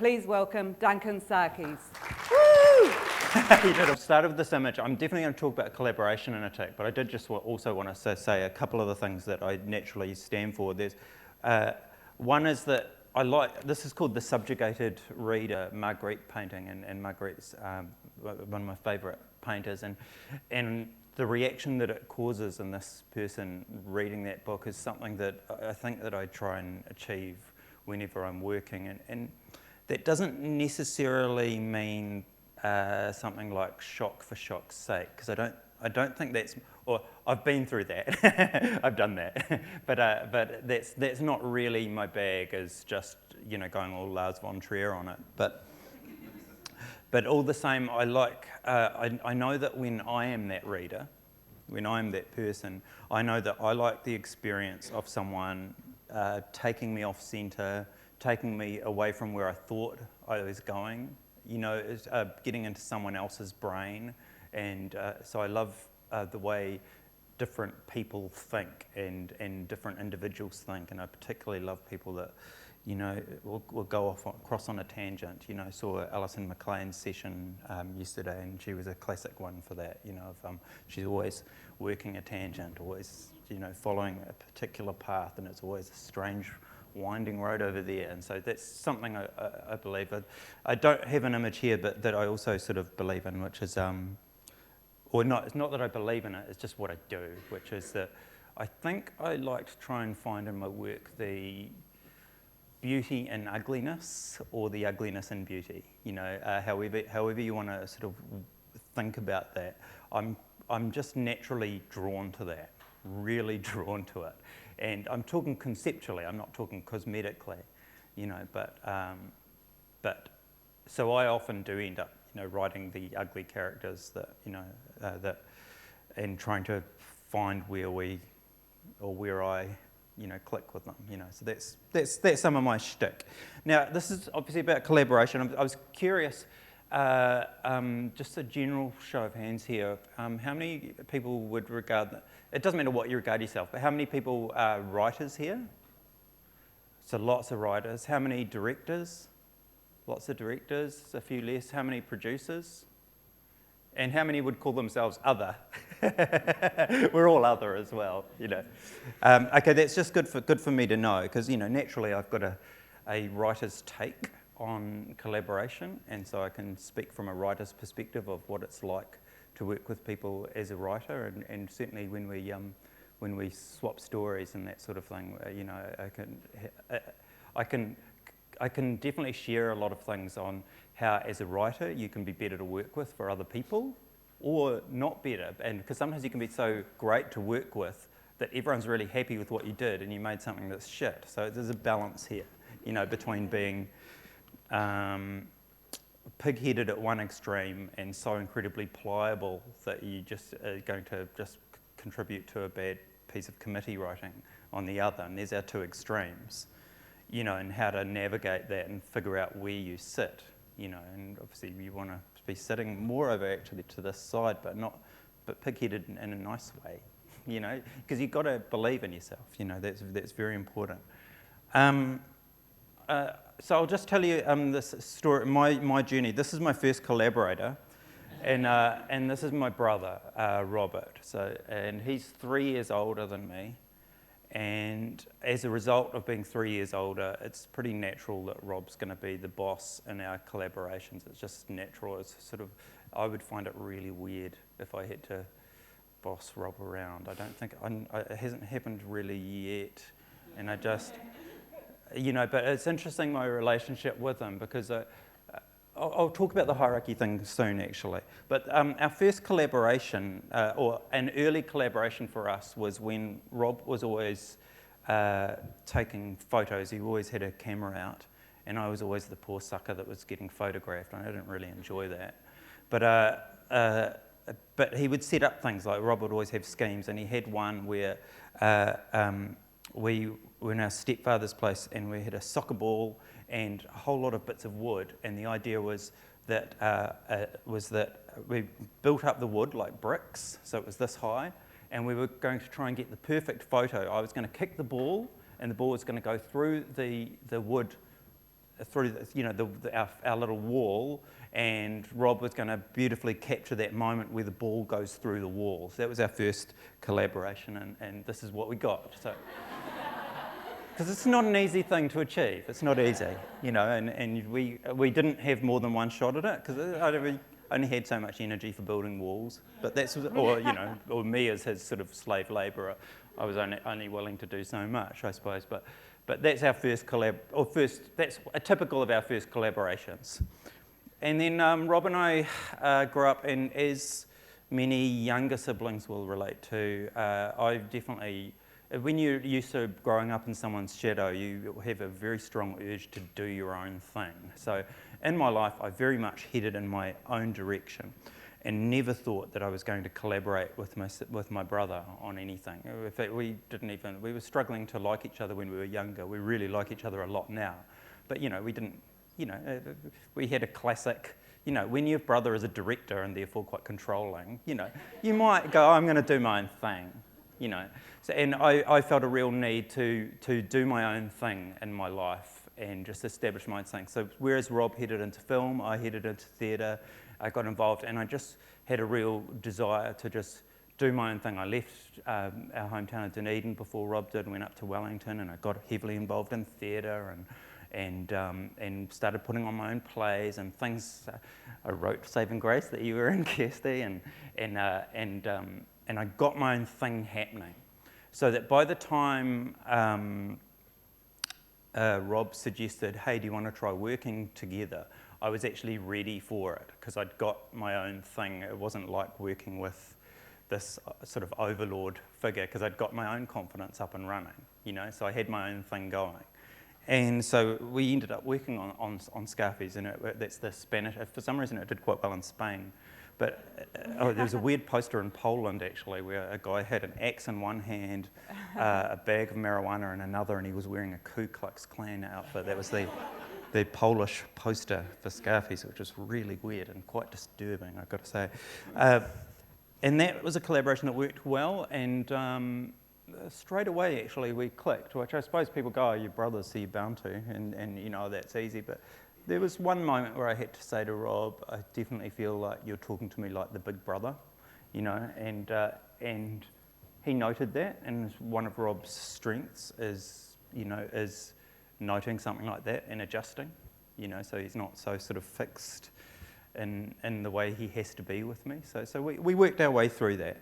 Please welcome Duncan Sarkies. You did. I've started with this image. I'm definitely going to talk about collaboration in a tick, but I did just also want to say a couple of the things that I naturally stand for. There's one is that I like, this is called the subjugated reader, Marguerite painting, and Marguerite's one of my favourite painters, and the reaction that it causes in this person reading that book is something that I think that I try and achieve whenever I'm working, and that doesn't necessarily mean something like shock for shock's sake, because I don't think that's, or I've been through that, I've done that, but that's not really my bag, is just, you know, going all Lars von Trier on it. But all the same, I like, I know that when I am that reader, when I am that person, I know that I like the experience of someone taking me off centre, taking me away from where I thought I was going, you know, getting into someone else's brain. And so I love the way different people think and different individuals think, and I particularly love people that, you know, will go across on a tangent. You know, I saw Alison McLean's session yesterday, and she was a classic one for that. You know, she's always working a tangent, always, you know, following a particular path, and it's always a strange winding road over there. And so that's something I believe. I don't have an image here, but that I also sort of believe in, which is, or not, it's not that I believe in it, it's just what I do, which is that I think I like to try and find in my work the beauty in ugliness, or the ugliness in beauty. You know, however you want to sort of think about that. I'm just naturally drawn to that, really drawn to it. And I'm talking conceptually, I'm not talking cosmetically, you know, but so I often do end up, you know, writing the ugly characters that, you know, and trying to find where I, you know, click with them, you know. So that's some of my shtick. Now, this is obviously about collaboration. I was curious, just a general show of hands here, how many people would regard that? It doesn't matter what you regard yourself, but how many people are writers here? So lots of writers. How many directors? Lots of directors, a few less. How many producers? And how many would call themselves other? We're all other as well, you know. Okay, that's just good for me to know, because, you know, naturally I've got a writer's take on collaboration, and so I can speak from a writer's perspective of what it's like to work with people as a writer, and certainly when we swap stories and that sort of thing, you know, I can definitely share a lot of things on how, as a writer, you can be better to work with for other people, or not better, and because sometimes you can be so great to work with that everyone's really happy with what you did, and you made something that's shit. So there's a balance here, you know, between being pig-headed at one extreme and so incredibly pliable that you just are going to just contribute to a bad piece of committee writing on the other. And there's our two extremes, you know, and how to navigate that and figure out where you sit, you know. And obviously you want to be sitting more over actually to this side, but pig-headed in a nice way, you know, because you've got to believe in yourself, you know. That's very important. So I'll just tell you this story, my journey. This is my first collaborator, and this is my brother, Robert. And he's 3 years older than me, and as a result of being 3 years older, it's pretty natural that Rob's going to be the boss in our collaborations. It's just natural. It's sort of, I would find it really weird if I had to boss Rob around. I don't think, it hasn't happened really yet, and I just, you know, but it's interesting, my relationship with him, because I'll talk about the hierarchy thing soon, actually. But our first collaboration, or an early collaboration for us, was when Rob was always taking photos. He always had a camera out, and I was always the poor sucker that was getting photographed, and I didn't really enjoy that. But he would set up things, like Rob would always have schemes, and he had one where we were in our stepfather's place, and we had a soccer ball and a whole lot of bits of wood, and the idea was that we built up the wood like bricks, so it was this high, and we were going to try and get the perfect photo. I was going to kick the ball, and the ball was going to go through the wood through our little wall, and Rob was going to beautifully capture that moment where the ball goes through the wall. So that was our first collaboration, and this is what we got. So, because it's not an easy thing to achieve. It's not easy, and we didn't have more than one shot at it, because I only had so much energy for building walls. But that's, or me as his sort of slave labourer, I was only willing to do so much, I suppose. But that's our first that's a typical of our first collaborations. And then Rob and I grew up, and as many younger siblings will relate to, I've definitely, when you're used to growing up in someone's shadow, you have a very strong urge to do your own thing. So in my life, I very much headed in my own direction and never thought that I was going to collaborate with my brother on anything. In fact, we were struggling to like each other when we were younger. We really like each other a lot now. But, we didn't, we had a classic, when your brother is a director and therefore quite controlling, you might go, I'm going to do my own thing, So, and I felt a real need to do my own thing in my life and just establish my own thing. So whereas Rob headed into film, I headed into theatre, I got involved, and I just had a real desire to just do my own thing. I left our hometown of Dunedin before Rob did and went up to Wellington, and I got heavily involved in theatre and started putting on my own plays and things. I wrote Saving Grace that you were in, Kirsty, and I got my own thing happening. So that by the time Rob suggested, hey, do you want to try working together? I was actually ready for it because I'd got my own thing. It wasn't like working with this sort of overlord figure because I'd got my own confidence up and running, so I had my own thing going. And so we ended up working on Sarkies, and that's the Spanish. For some reason, it did quite well in Spain. But there was a weird poster in Poland, actually, where a guy had an axe in one hand, a bag of marijuana in another, and he was wearing a Ku Klux Klan outfit. That was the Polish poster for Sarkies, which was really weird and quite disturbing, I've got to say. And that was a collaboration that worked well, and straight away, actually, we clicked, which I suppose people go, oh, you're brothers, so you're bound to, and that's easy. But there was one moment where I had to say to Rob, I definitely feel like you're talking to me like the big brother, and he noted that, and one of Rob's strengths is noting something like that and adjusting, so he's not so sort of fixed in the way he has to be with me. So we worked our way through that.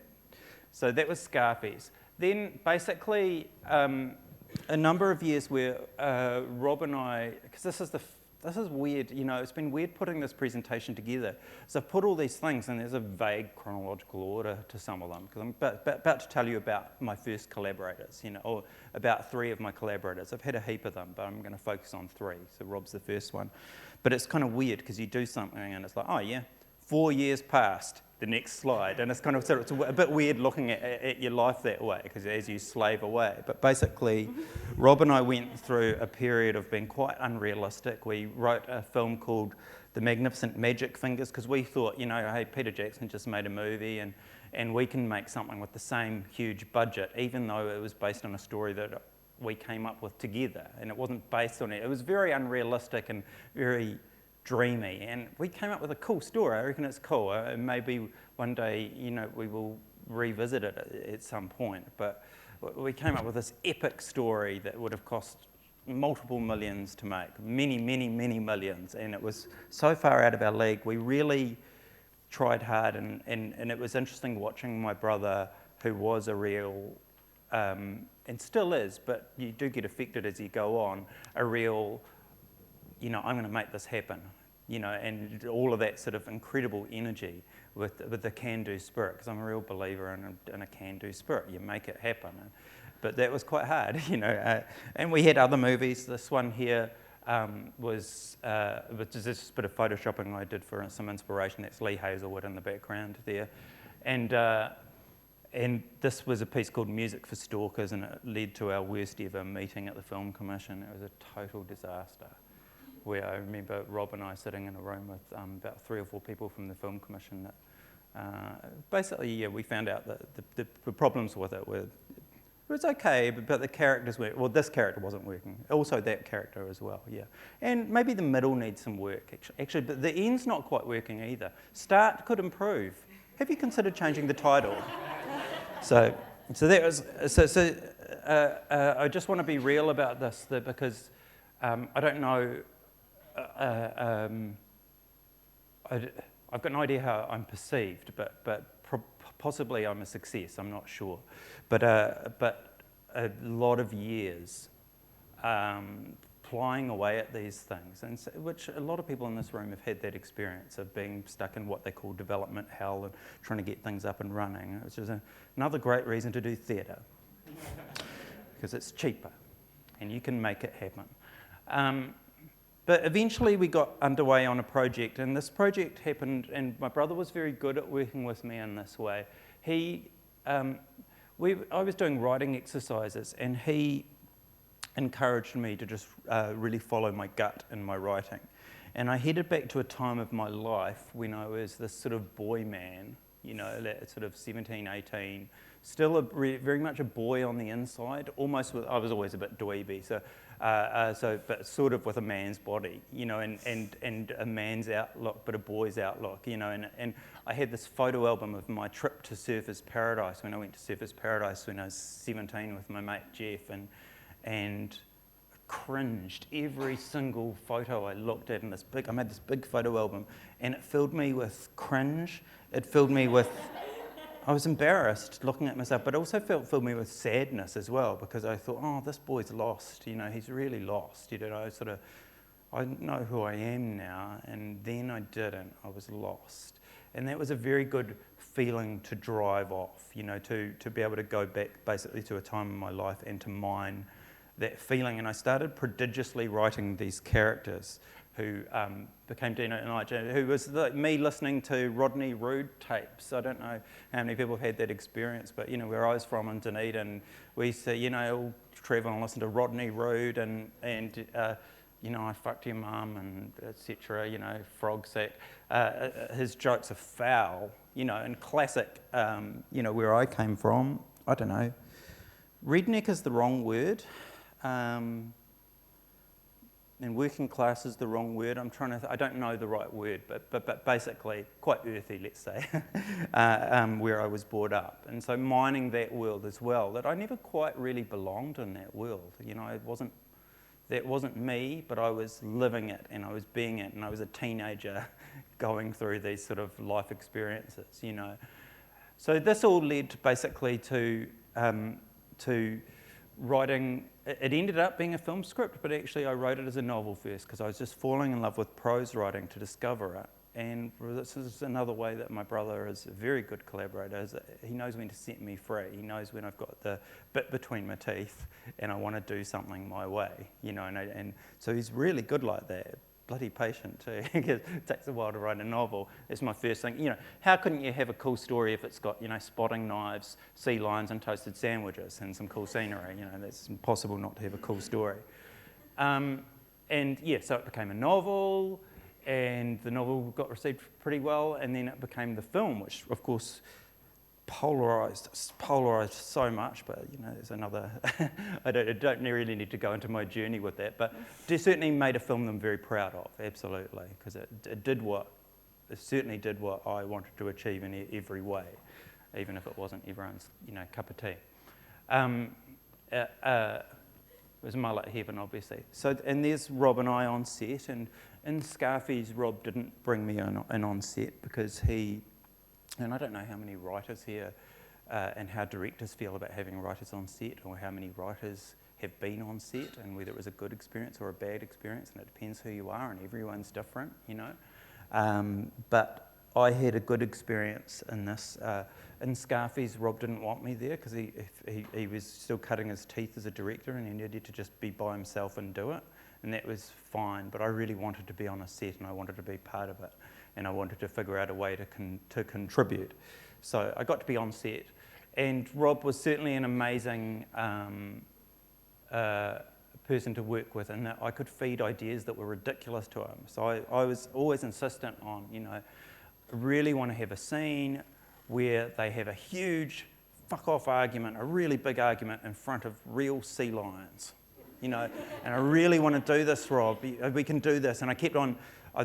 So that was Sarkies. Then basically a number of years where Rob and I, because this is weird, it's been weird putting this presentation together. So I've put all these things, and there's a vague chronological order to some of them, because I'm about to tell you about my first collaborators, or about 3 of my collaborators. I've had a heap of them, but I'm going to focus on 3. So Rob's the first one. But it's kind of weird, because you do something, and it's like, oh yeah, 4 years passed, the next slide. And it's kind of, it's a bit weird looking at your life that way, because as you slave away. But basically, Rob and I went through a period of being quite unrealistic. We wrote a film called The Magnificent Magic Fingers, because we thought, hey, Peter Jackson just made a movie, and we can make something with the same huge budget, even though it was based on a story that we came up with together. And it wasn't based on it. It was very unrealistic and very dreamy, and we came up with a cool story. I reckon it's cool. Maybe one day, we will revisit it at some point. But we came up with this epic story that would have cost multiple millions to make, many, many, many millions, and it was so far out of our league. We really tried hard, and it was interesting watching my brother, who was a real, and still is, but you do get affected as you go on, a real, I'm going to make this happen, and all of that sort of incredible energy with the can-do spirit, because I'm a real believer in a can-do spirit. You make it happen. But that was quite hard, and we had other movies. This one here was just a bit of photoshopping I did for some inspiration. That's Lee Hazelwood in the background there. And this was a piece called Music for Stalkers, and it led to our worst ever meeting at the Film Commission. It was a total disaster, where I remember Rob and I sitting in a room with about 3 or 4 people from the Film Commission that basically, we found out that the problems with it were It was okay, but the characters weren't, well, this character wasn't working. Also that character as well, yeah. And maybe the middle needs some work, actually, but the end's not quite working either. Start could improve. Have you considered changing the title? So that was, I just want to be real about this, because I don't know, I've got no idea how I'm perceived, but possibly I'm a success, I'm not sure. But a lot of years plying away at these things, and so, which a lot of people in this room have had that experience of being stuck in what they call development hell and trying to get things up and running, which is another great reason to do theatre, because it's cheaper and you can make it happen. But eventually we got underway on a project, and this project happened, and my brother was very good at working with me in this way. I was doing writing exercises, and he encouraged me to just really follow my gut in my writing. And I headed back to a time of my life when I was this sort of boy man, you know, that sort of 17, 18, still very much a boy on the inside, almost I was always a bit dweeby, but sort of with a man's body, you know, and a man's outlook, but a boy's outlook, you know, and I had this photo album of my trip to Surfers Paradise, when I went to Surfers Paradise when I was 17 with my mate Jeff, and cringed every single photo I looked at in this I made this big photo album, and it filled me with cringe, it filled me with, I was embarrassed looking at myself, but also filled me with sadness as well, because I thought, oh, this boy's lost, you know, he's really lost, you know, I know who I am now, and then I didn't, I was lost. And that was a very good feeling to drive off, you know, to be able to go back basically to a time in my life and to mine that feeling. And I started prodigiously writing these characters who became Dino and Elijah, who was me listening to Rodney Rood tapes. I don't know how many people have had that experience, but, you know, where I was from in Dunedin, we used to, you know, all travel and listen to Rodney Rood and you know, I fucked your mum and etc., you know, frog sack. His jokes are foul, you know, and classic, you know, where I came from, I don't know. Redneck is the wrong word. And working class is the wrong word. I don't know the right word, but basically quite earthy, let's say, where I was brought up. And so mining that world as well, that I never quite really belonged in that world. You know, that wasn't me, but I was living it and I was being it, and I was a teenager going through these sort of life experiences, you know. So this all led basically to writing. It ended up being a film script, but actually I wrote it as a novel first because I was just falling in love with prose writing to discover it. And this is another way that my brother is a very good collaborator. He knows when to set me free. He knows when I've got the bit between my teeth and I want to do something my way, you know. And so he's really good like that. Bloody patient too. It takes a while to write a novel. It's my first thing. You know, how couldn't you have a cool story if it's got, you know, spotting knives, sea lions, and toasted sandwiches and some cool scenery? You know, it's impossible not to have a cool story. And yeah, so it became a novel. And the novel got received pretty well, and then it became the film, which of course polarised so much. But you know, there's another. I don't really need to go into my journey with that, but it certainly made a film I'm very proud of, absolutely, because it certainly did what I wanted to achieve in every way, even if it wasn't everyone's, you know, cup of tea. It was mullet heaven, obviously. So, and there's Rob and I on set, and in Sarkies, Rob didn't bring me in on set because and I don't know how many writers here and how directors feel about having writers on set, or how many writers have been on set, and whether it was a good experience or a bad experience, and it depends who you are, and everyone's different, you know. But I had a good experience in this. In Sarkies, Rob didn't want me there because he was still cutting his teeth as a director, and he needed to just be by himself and do it, and that was fine. But I really wanted to be on a set, and I wanted to be part of it, and I wanted to figure out a way to contribute. So I got to be on set, and Rob was certainly an amazing person to work with, and that I could feed ideas that were ridiculous to him. So I was always insistent on, you know, I really want to have a scene where they have a huge fuck-off argument, a really big argument in front of real sea lions, and I really want to do this, Rob. We can do this. And I kept on,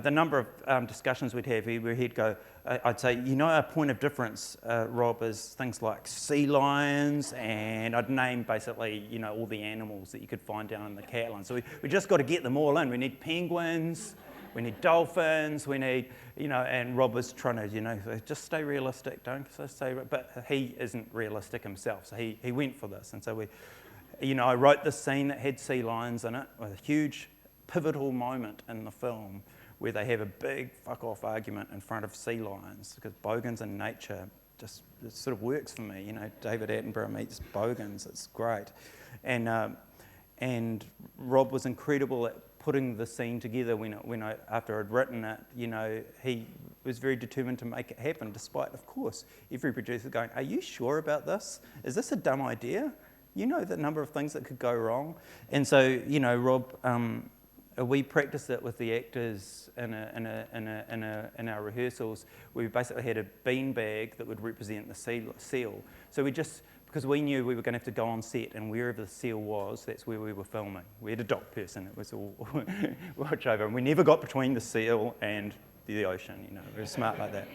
the number of discussions we'd have, where he'd go, I'd say, our point of difference, Rob, is things like sea lions, and I'd name basically, all the animals that you could find down in the Catlin. So we just got to get them all in. We need penguins, we need dolphins, we need, and Rob was trying to, just stay realistic, don't stay, but he isn't realistic himself, so he went for this. And so I wrote this scene that had sea lions in it, with a huge pivotal moment in the film where they have a big fuck-off argument in front of sea lions, because bogans in nature just, it sort of works for me. David Attenborough meets bogans, it's great. And Rob was incredible at putting the scene together after I'd written it. He was very determined to make it happen, despite, of course, every producer going, are you sure about this? Is this a dumb idea? The number of things that could go wrong. And so, Rob, we practiced it with the actors in our rehearsals. We basically had a beanbag that would represent the seal. So because we knew we were going to have to go on set, and wherever the seal was, that's where we were filming. We had a dock person, it was all watch over, and we never got between the seal and the ocean, we were smart like that.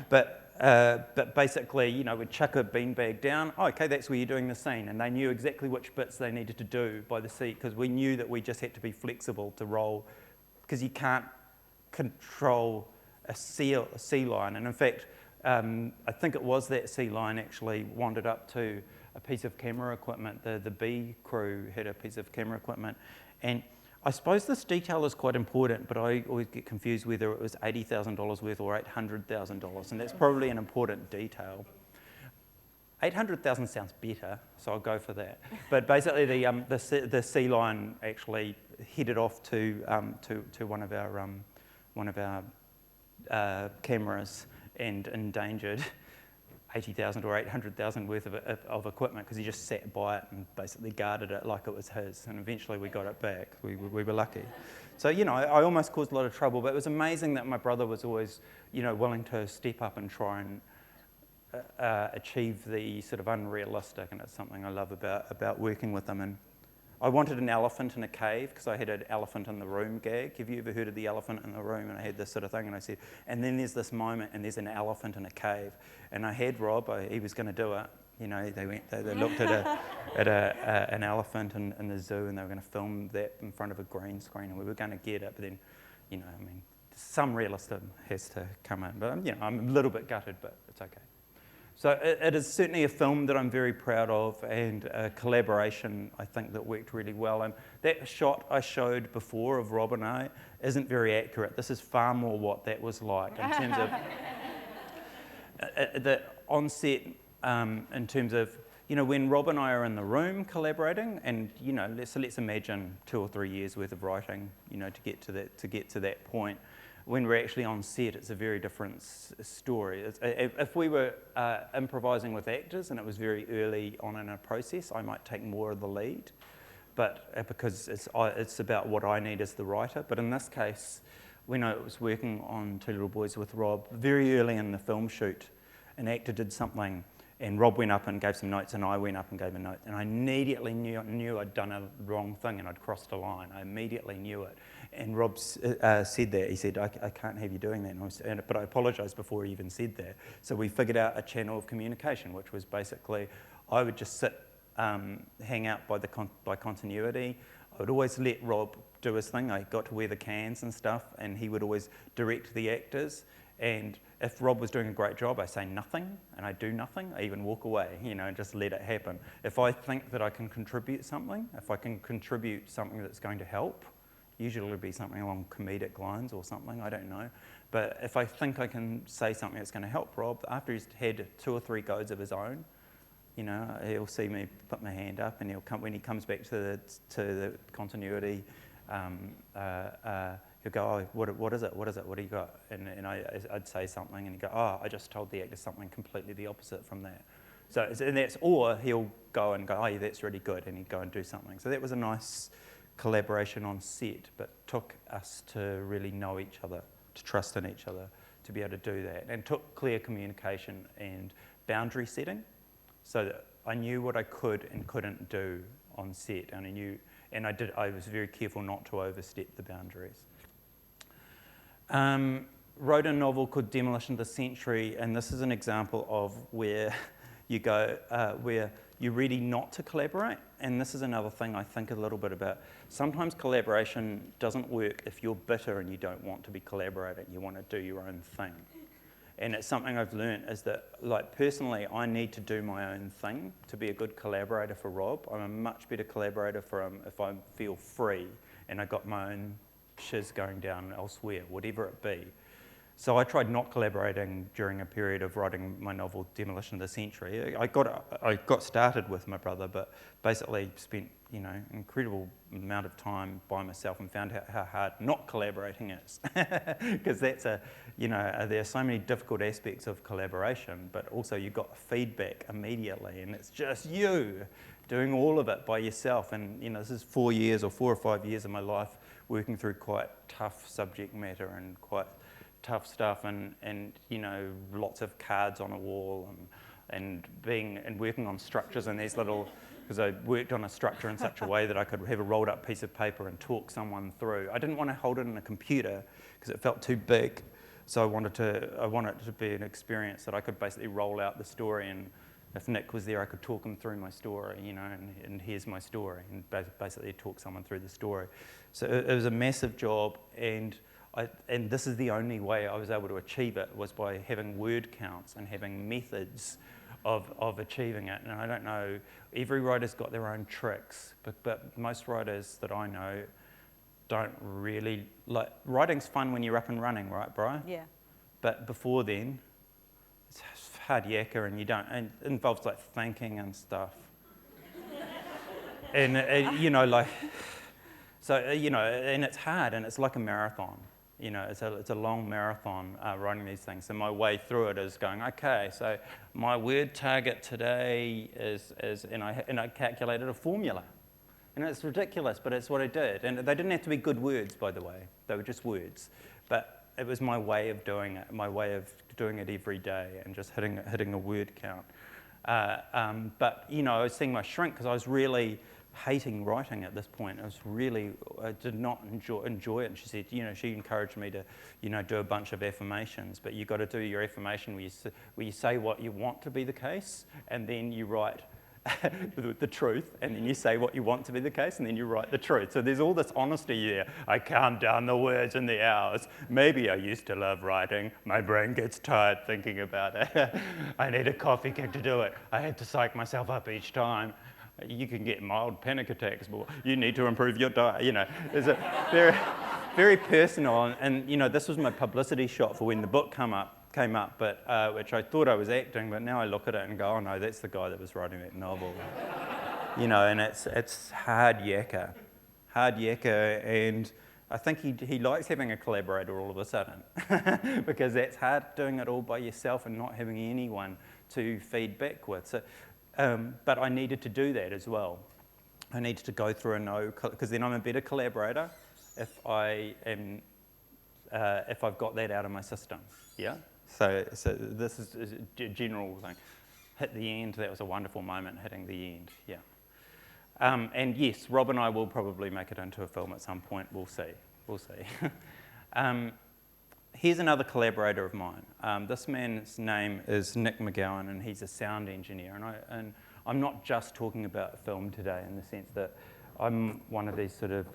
But basically, we'd chuck a beanbag down, okay, that's where you're doing the scene, and they knew exactly which bits they needed to do by the sea, because we knew that we just had to be flexible to roll, because you can't control a sea lion. And in fact, I think it was that sea lion actually wandered up to a piece of camera equipment. The B crew had a piece of camera equipment, and I suppose this detail is quite important, but I always get confused whether it was $80,000 worth or $800,000, and that's probably an important detail. $800,000 sounds better, so I'll go for that. But basically, the sea lion actually headed off to one of our cameras and endangered $80,000 or $800,000 worth of equipment, because he just sat by it and basically guarded it like it was his, and eventually we got it back. We were lucky. So, I almost caused a lot of trouble, but it was amazing that my brother was always, willing to step up and try and achieve the sort of unrealistic, and it's something I love about working with him. And I wanted an elephant in a cave, because I had an elephant in the room gag. Have you ever heard of the elephant in the room? And I had this sort of thing, and I said, and then there's this moment, and there's an elephant in a cave. And I had Rob, he was going to do it. They looked at an elephant in the zoo, and they were going to film that in front of a green screen, and we were going to get it. But then, some realism has to come in. But I'm a little bit gutted, but it's okay. So it is certainly a film that I'm very proud of, and a collaboration, I think, that worked really well. And that shot I showed before of Rob and I isn't very accurate. This is far more what that was like in terms of the on-set, in terms of, when Rob and I are in the room collaborating, and, let's imagine 2 or 3 years worth of writing, to get to that point. When we're actually on set, it's a very different story. If we were improvising with actors and it was very early on in a process, I might take more of the lead, but because it's about what I need as the writer. But in this case, when I was working on Two Little Boys with Rob, very early in the film shoot, an actor did something, and Rob went up and gave some notes, and I went up and gave a note, and I immediately knew I'd done a wrong thing and I'd crossed a line. I immediately knew it. And Rob said that. He said, I can't have you doing that. But I apologised before he even said that. So we figured out a channel of communication, which was basically, I would just sit, hang out by continuity. I would always let Rob do his thing. I got to wear the cans and stuff, and he would always direct the actors. And if Rob was doing a great job, I say nothing, and I do nothing. I even walk away, and just let it happen. If I think that I can contribute something, if I can contribute something that's going to help, usually it'll be something along comedic lines or something, I don't know. But if I think I can say something that's going to help Rob, after he's had 2 or 3 goes of his own, he'll see me put my hand up, and when he comes back to the continuity, he'll go, oh, what is it? What do you got? And I'd say something, and he'd go, oh, I just told the actor something completely the opposite from that. So, or he'll go and go, oh, yeah, that's really good, and he'd go and do something. So that was a nice collaboration on set, but took us to really know each other, to trust in each other, to be able to do that, and took clear communication and boundary setting. so that I knew what I could and couldn't do on set, and I was very careful not to overstep the boundaries. Wrote a novel called Demolition of the Century, and this is an example of where you go, where you're ready not to collaborate. And this is another thing I think a little bit about. Sometimes collaboration doesn't work if you're bitter and you don't want to be collaborating, you want to do your own thing. And it's something I've learned is that, like, personally, I need to do my own thing to be a good collaborator for Rob. I'm a much better collaborator for him if I feel free and I got my own shiz going down elsewhere, whatever it be. So I tried not collaborating during a period of writing my novel Demolition of the Century. I got started with my brother, but basically spent incredible amount of time by myself and found out how hard not collaborating is. Because there are so many difficult aspects of collaboration, but also you got feedback immediately, and it's just you doing all of it by yourself. And this is 4 or 5 years of my life working through quite tough subject matter and quite tough stuff, and lots of cards on a wall, and working on structures and these little, because I worked on a structure in such a way that I could have a rolled up piece of paper and talk someone through. I didn't want to hold it in a computer because it felt too big, so I wanted it to be an experience that I could basically roll out the story, and if Nick was there I could talk him through my story, and here's my story, and basically talk someone through the story. So it was a massive job, and this is the only way I was able to achieve it, was by having word counts and having methods of achieving it. And I don't know, every writer's got their own tricks, but most writers that I know don't really, like, writing's fun when you're up and running, right, Briar? Yeah. But before then, it's hard yakka, and it involves like thinking and stuff. And and it's hard, and it's like a marathon. It's a long marathon running these things. So my way through it is going, okay, so my word target today is and I calculated a formula. And it's ridiculous, but it's what I did. And they didn't have to be good words, by the way. They were just words. But it was my way of doing it, my way of doing it every day and just hitting a word count. But I was seeing my shrink because I was really hating writing at this point. I did not enjoy it. And she said, she encouraged me to, do a bunch of affirmations, but you've got to do your affirmation where you say what you want to be the case, and then you write the truth, and then you say what you want to be the case, and then you write the truth. So there's all this honesty there. I count down the words and the hours. Maybe I used to love writing. My brain gets tired thinking about it. I need a coffee kick to do it. I had to psych myself up each time. You can get mild panic attacks, but you need to improve your diet. It's a very, very personal, and this was my publicity shot for when the book came up, but which I thought I was acting, but now I look at it and go, oh no, that's the guy that was writing that novel. And it's hard yakka, and I think he likes having a collaborator all of a sudden, because that's hard doing it all by yourself and not having anyone to feed back with. So. But I needed to do that as well. I needed to go through because then I'm a better collaborator if I've got that out of my system. Yeah. So this is a general thing. Hit the end. That was a wonderful moment, hitting the end. Yeah. And yes, Rob and I will probably make it into a film at some point. We'll see. Here's another collaborator of mine. This man's name is Nick McGowan, and he's a sound engineer. And I'm not just talking about film today in the sense that I'm one of these sort of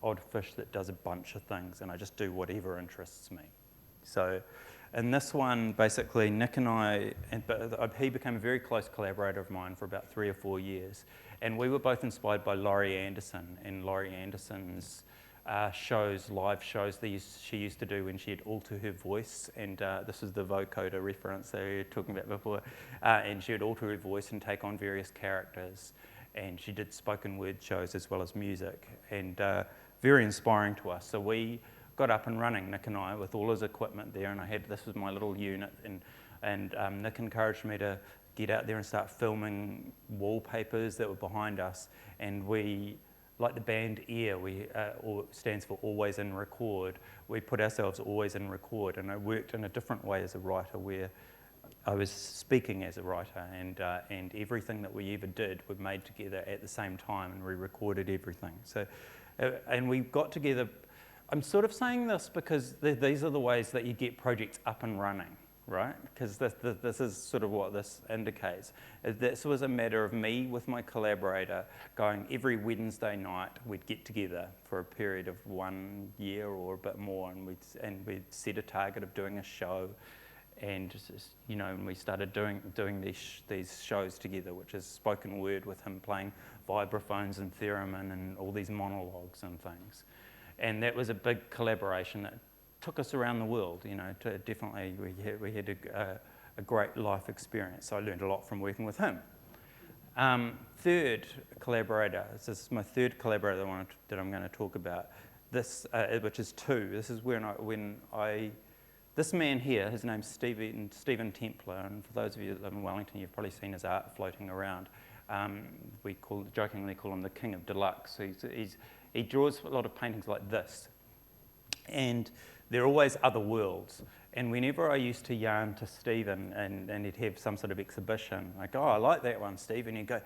odd fish that does a bunch of things, and I just do whatever interests me. So in this one, basically, Nick and I, he became a very close collaborator of mine for about 3 or 4 years. And we were both inspired by Laurie Anderson and Laurie Anderson's live shows that she used to do when she had alter her voice, and this is the vocoder reference that we were talking about before, and she would alter her voice and take on various characters, and she did spoken word shows as well as music, and very inspiring to us. So we got up and running, Nick and I, with all his equipment there, and this was my little unit, and Nick encouraged me to get out there and start filming wallpapers that were behind us, and we, like the band EAR, stands for Always in Record. We put ourselves always in record, and I worked in a different way as a writer where I was speaking as a writer, and everything that we ever did we made together at the same time, and we recorded everything. So, and we got together. I'm sort of saying this because these are the ways that you get projects up and running, right? Because this is sort of what this indicates. This was a matter of me with my collaborator going every Wednesday night, we'd get together for a period of 1 year or a bit more, and we'd set a target of doing a show, and and we started doing these shows together, which is spoken word with him playing vibraphones and theremin and all these monologues and things. And that was a big collaboration that took us around the world, definitely we had a great life experience. So I learned a lot from working with him. Third collaborator, this is my third collaborator that I'm going to talk about, this, which is two. This is this man here, his name's Stephen Templar, and for those of you that live in Wellington, you've probably seen his art floating around. We jokingly call him the King of Deluxe. He draws a lot of paintings like this, and they're always other worlds. And whenever I used to yarn to Stephen and he'd have some sort of exhibition, I go, oh, I like that one, Steve. And he'd go,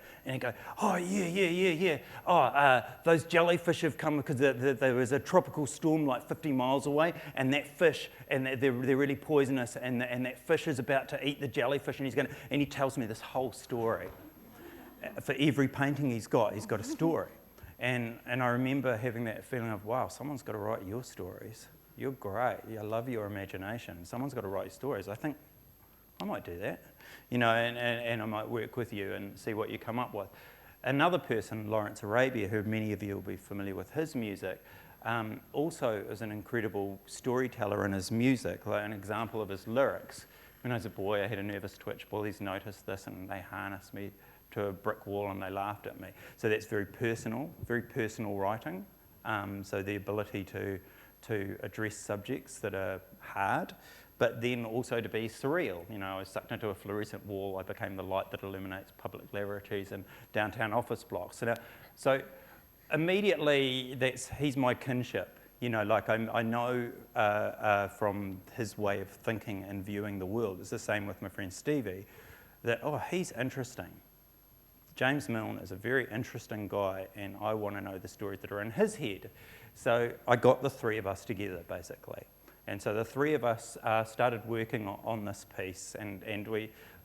oh, yeah. Oh, those jellyfish have come because there was a tropical storm like 50 miles away, and that fish, and they're really poisonous, and that fish is about to eat the jellyfish, and he tells me this whole story. For every painting he's got a story. And I remember having that feeling of, wow, someone's got to write your stories. You're great. I love your imagination. Someone's got to write stories. I think I might do that, and I might work with you and see what you come up with. Another person, Lawrence Arabia, who many of you will be familiar with his music, also is an incredible storyteller in his music. Like an example of his lyrics. When I was a boy, I had a nervous twitch. Boys noticed this, and they harnessed me to a brick wall and they laughed at me. So that's very personal writing. So the ability to address subjects that are hard, but then also to be surreal. I was sucked into a fluorescent wall. I became the light that illuminates public laboratories and downtown office blocks. So immediately he's my kinship. I know from his way of thinking and viewing the world. It's the same with my friend Stevie, that, he's interesting. James Milne is a very interesting guy, and I want to know the stories that are in his head. So I got the three of us together, basically. And so the three of us started working on this piece, and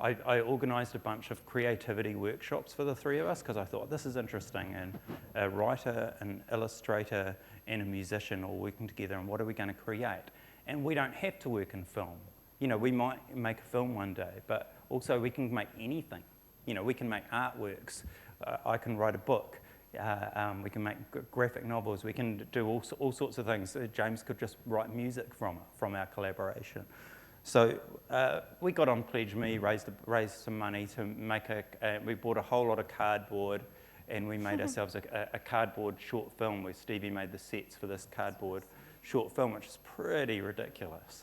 I organised a bunch of creativity workshops for the three of us, because I thought, this is interesting, and a writer, an illustrator, and a musician all working together, and what are we going to create? And we don't have to work in film. We might make a film one day, but also we can make anything. We can make artworks. I can write a book. We can make graphic novels. We can do all sorts of things. James could just write music from our collaboration. So we got on Pledge Me, raised some money to make we bought a whole lot of cardboard, and we made ourselves a cardboard short film where Stevie made the sets for this cardboard short film, which is pretty ridiculous,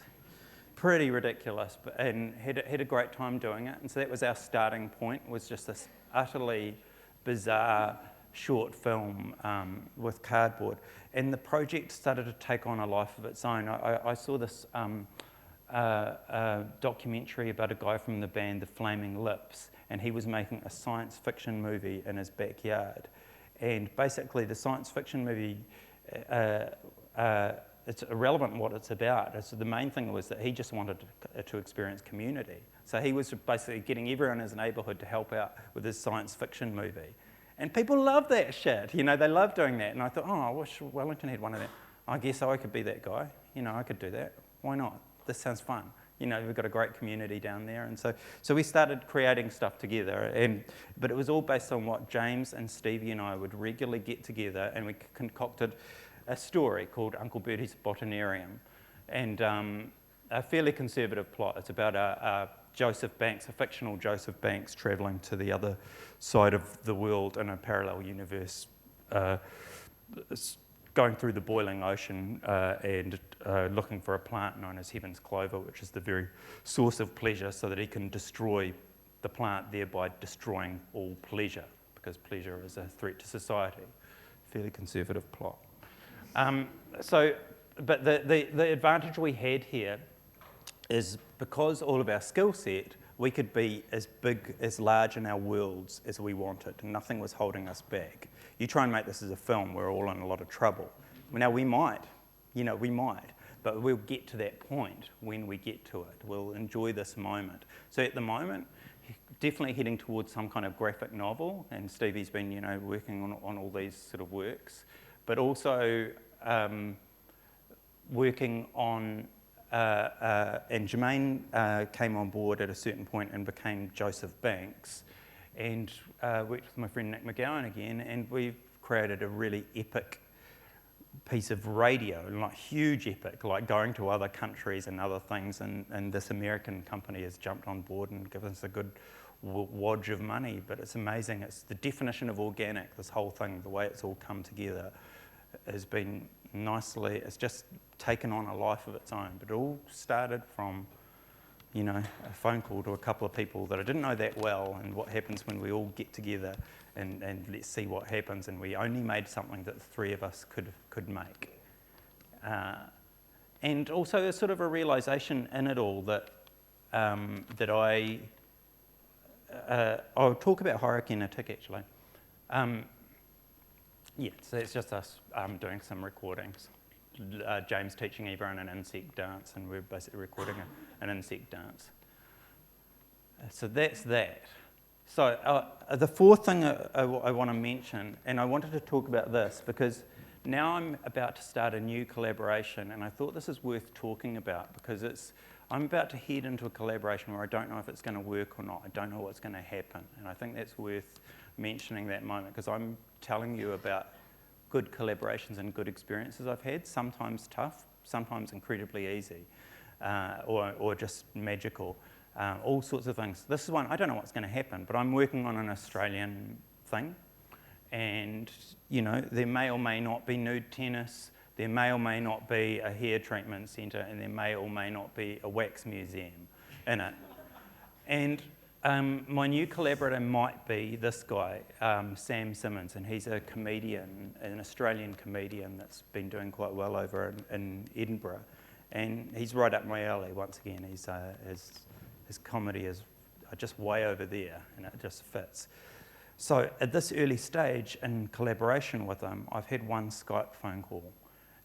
and had a great time doing it. And so that was our starting point, was just this utterly bizarre short film with cardboard. And the project started to take on a life of its own. I saw this documentary about a guy from the band The Flaming Lips, and he was making a science fiction movie in his backyard. And basically the science fiction movie, it's irrelevant what it's about. The main thing was that he just wanted to experience community. So he was basically getting everyone in his neighbourhood to help out with his science fiction movie. And people love that shit, they love doing that. And I thought, I wish Wellington had one of them. I guess I could be that guy, I could do that. Why not? This sounds fun. We've got a great community down there. And so we started creating stuff together. But it was all based on what James and Stevie and I would regularly get together, and we concocted a story called Uncle Bertie's Botanarium. And a fairly conservative plot. It's about a Joseph Banks, a fictional Joseph Banks, travelling to the other side of the world in a parallel universe, going through the boiling ocean and looking for a plant known as Heaven's Clover, which is the very source of pleasure, so that he can destroy the plant, thereby destroying all pleasure, because pleasure is a threat to society. Fairly conservative plot. But the advantage we had here is, because all of our skill set we could be as big, as large in our worlds as we wanted, and nothing was holding us back. You try and make this as a film, we're all in a lot of trouble. Now we might, but we'll get to that point when we get to it. We'll enjoy this moment. So at the moment, definitely heading towards some kind of graphic novel, and Stevie's been, working on all these sort of works, but also working on, and Jermaine came on board at a certain point and became Joseph Banks, and worked with my friend Nick McGowan again, and we've created a really epic piece of radio, like huge epic, like going to other countries and other things, and this American company has jumped on board and given us a good wodge of money, but it's amazing. It's the definition of organic, this whole thing, the way it's all come together has been nicely, it's just taken on a life of its own, but it all started from, a phone call to a couple of people that I didn't know that well, and what happens when we all get together and let's see what happens, and we only made something that the three of us could make. And also there's sort of a realisation in it all that I'll talk about hierarchy in a tick actually. So it's just us doing some recordings. James teaching everyone an insect dance, and we're basically recording an insect dance. So that's that. So the fourth thing I want to mention, and I wanted to talk about this because now I'm about to start a new collaboration, and I thought this is worth talking about because I'm about to head into a collaboration where I don't know if it's going to work or not. I don't know what's going to happen, and I think that's worth mentioning that moment because I'm telling you about good collaborations and good experiences I've had, sometimes tough, sometimes incredibly easy, or just magical. All sorts of things. This is one, I don't know what's going to happen, but I'm working on an Australian thing, and there may or may not be nude tennis, there may or may not be a hair treatment centre, and there may or may not be a wax museum in it. And my new collaborator might be this guy, Sam Simmons, and he's a comedian, an Australian comedian that's been doing quite well over in Edinburgh, and he's right up my alley once again. His comedy is just way over there, and it just fits. So at this early stage in collaboration with him, I've had one Skype phone call,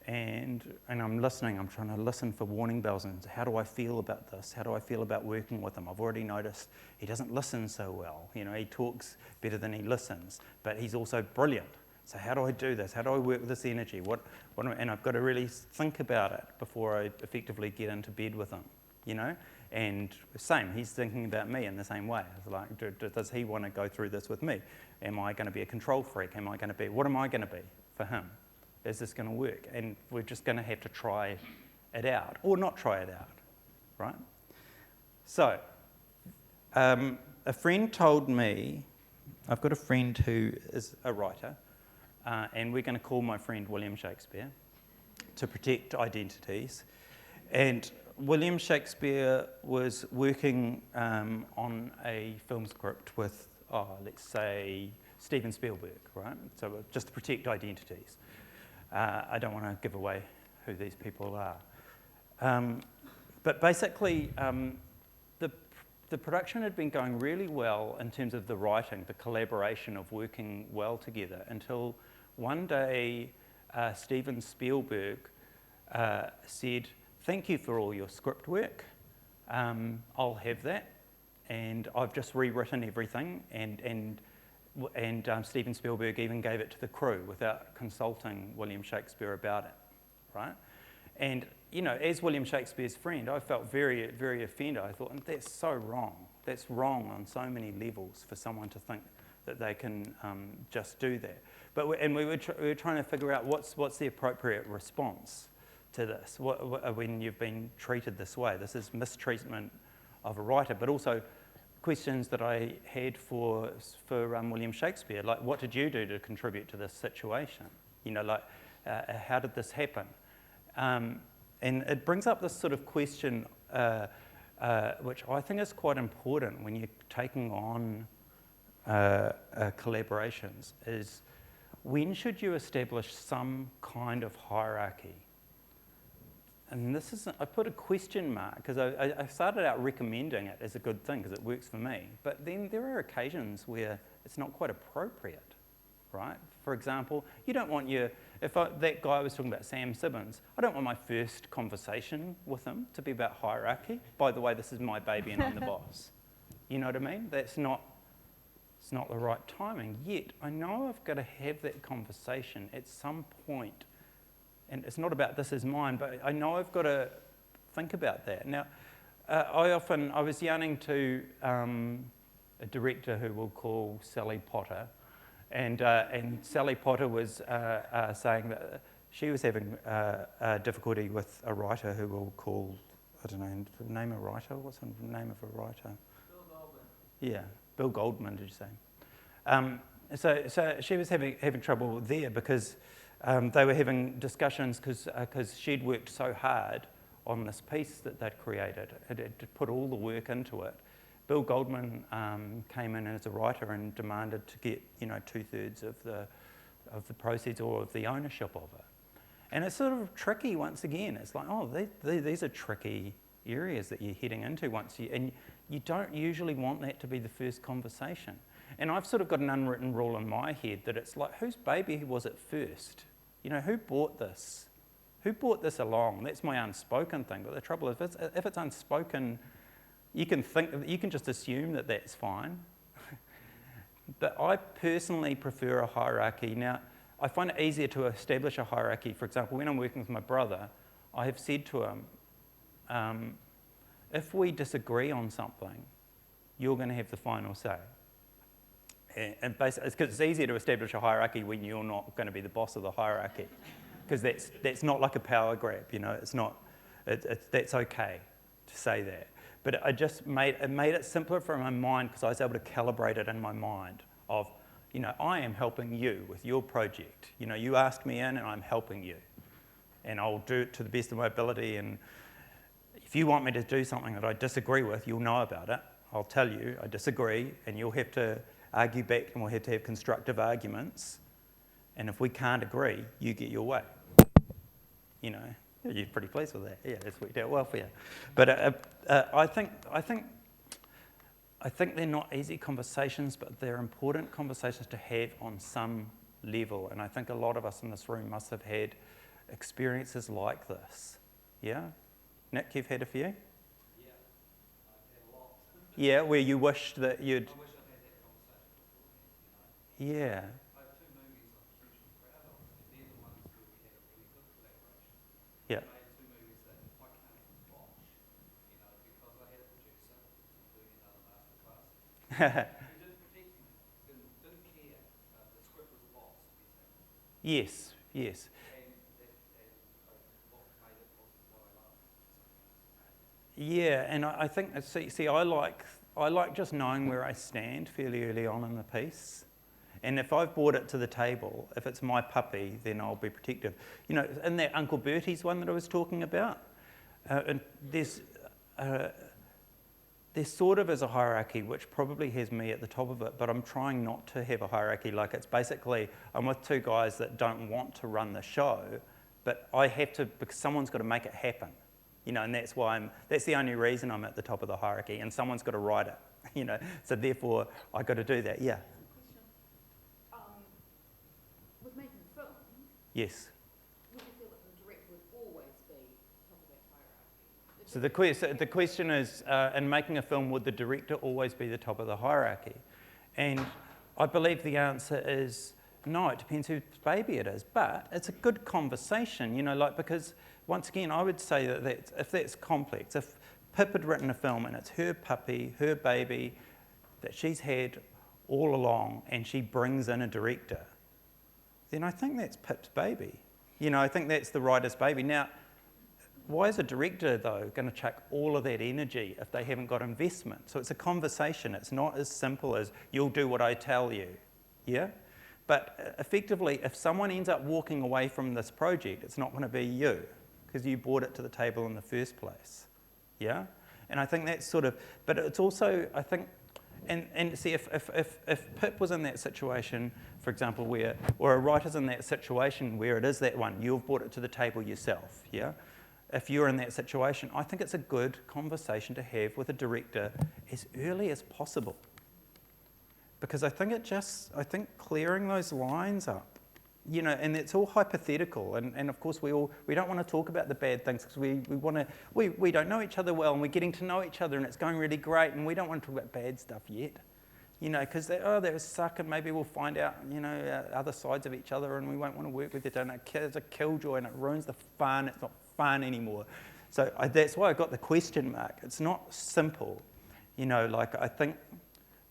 and I'm listening. I'm trying to listen for warning bells, and how do I feel about this? How do I feel about working with him? I've already noticed he doesn't listen so well. He talks better than he listens, but he's also brilliant. So how do I do this? How do I work with this energy? And I've got to really think about it before I effectively get into bed with him, And same, he's thinking about me in the same way. It's like, does he want to go through this with me? Am I going to be a control freak? What am I going to be for him? Is this going to work? And we're just going to have to try it out, or not try it out, right? So, a friend told me, I've got a friend who is a writer, and we're going to call my friend William Shakespeare to protect identities. And William Shakespeare was working on a film script with, let's say, Steven Spielberg, right? So just to protect identities. I don't want to give away who these people are. But basically, the production had been going really well in terms of the writing, the collaboration of working well together, until one day Steven Spielberg said, "Thank you for all your script work. I'll have that, and I've just rewritten everything." And Steven Spielberg even gave it to the crew without consulting William Shakespeare about it, right? And as William Shakespeare's friend, I felt very, very offended. I thought, that's so wrong. That's wrong on so many levels for someone to think that they can just do that. But we were trying to figure out what's the appropriate response to this, when you've been treated this way. This is mistreatment of a writer, but also questions that I had for William Shakespeare, like, what did you do to contribute to this situation? How did this happen? And it brings up this sort of question, which I think is quite important when you're taking on collaborations, is when should you establish some kind of hierarchy? and this isn't, I put a question mark because I started out recommending it as a good thing because it works for me, but then there are occasions where it's not quite appropriate, right? For example, you don't want that guy I was talking about, Sam Sibbons, I don't want my first conversation with him to be about hierarchy. By the way, this is my baby and I'm the boss. You know what I mean? It's not the right timing. Yet, I know I've got to have that conversation at some point. And it's not about this is mine, but I know I've got to think about that. Now, I was yarning to a director who we'll call Sally Potter, and Sally Potter was saying that she was having difficulty with a writer who we'll call, I don't know, name a writer? What's the name of a writer? Bill Goldman. Yeah, Bill Goldman, did you say? So she was having trouble there because they were having discussions because she'd worked so hard on this piece that they'd created. It had put all the work into it. Bill Goldman came in as a writer and demanded to get 2/3 of the proceeds or of the ownership of it. And it's sort of tricky once again. It's like, oh, these are tricky areas that you're heading into and you don't usually want that to be the first conversation. And I've sort of got an unwritten rule in my head that it's like, whose baby was it first? Who bought this? Who brought this along? That's my unspoken thing. But the trouble is, if it's unspoken, you can just assume that that's fine. But I personally prefer a hierarchy. Now, I find it easier to establish a hierarchy. For example, when I'm working with my brother, I have said to him, if we disagree on something, you're going to have the final say. And basically, because it's easier to establish a hierarchy when you're not going to be the boss of the hierarchy, because that's not like a power grab. It's not. That's okay to say that. But I just made it simpler for my mind because I was able to calibrate it in my mind of, I am helping you with your project. You asked me in and I'm helping you. And I'll do it to the best of my ability. And if you want me to do something that I disagree with, you'll know about it. I'll tell you I disagree and you'll have to argue back and we'll have to have constructive arguments. And if we can't agree, you get your way. You're pretty pleased with that. Yeah, that's worked out well for you. But I think they're not easy conversations, but they're important conversations to have on some level. And I think a lot of us in this room must have had experiences like this. Yeah? Nick, you've had a few? Yeah, I've had a lot. Yeah, where you wished that you'd... I wish I'd had that conversation beforehand, Yeah. I have two movies I'm hugely proud of, and they're the ones where we had a really good collaboration. Yeah. I made two movies that I can't even watch, because I had a producer doing another masterclass. Who didn't protect me, didn't care. The script was lost, Yes, yes. and what made it was what I loved. Yeah, and I think, I like just knowing where I stand fairly early on in the piece. And if I've brought it to the table, if it's my puppy, then I'll be protective. In that Uncle Bertie's one that I was talking about, and there's sort of is a hierarchy, which probably has me at the top of it, but I'm trying not to have a hierarchy. Like it's basically, I'm with two guys that don't want to run the show, but I have to, because someone's got to make it happen. And that's why that's the only reason I'm at the top of the hierarchy, and someone's got to write it, so therefore I got to do that, yeah. With making a film, Yes. would you feel that the director would always be top of that hierarchy? So the question is, in making a film, would the director always be the top of the hierarchy? And I believe the answer is no, it depends whose baby it is, but it's a good conversation, because once again, I would say that if that's complex, if Pip had written a film and it's her puppy, her baby, that she's had all along, and she brings in a director, then I think that's Pip's baby. I think that's the writer's baby. Now, why is a director, though, going to chuck all of that energy if they haven't got investment? So it's a conversation. It's not as simple as, you'll do what I tell you, yeah? But effectively, if someone ends up walking away from this project, it's not going to be you, because you brought it to the table in the first place, yeah? And I think that's sort of, but it's also, I think, and see, if Pip was in that situation, for example, or a writer's in that situation where it is that one, you've brought it to the table yourself, yeah? if you're in that situation, I think it's a good conversation to have with a director as early as possible. Because I think clearing those lines up, you know, and it's all hypothetical, and of course we don't want to talk about the bad things because we don't know each other well, and we're getting to know each other and it's going really great, and we don't want to talk about bad stuff yet. You know, because that was suck, and maybe we'll find out, you know, other sides of each other, and we won't want to work with each other. It's a killjoy, and it ruins the fun. It's not fun anymore. So that's why I got the question mark. It's not simple, you know. Like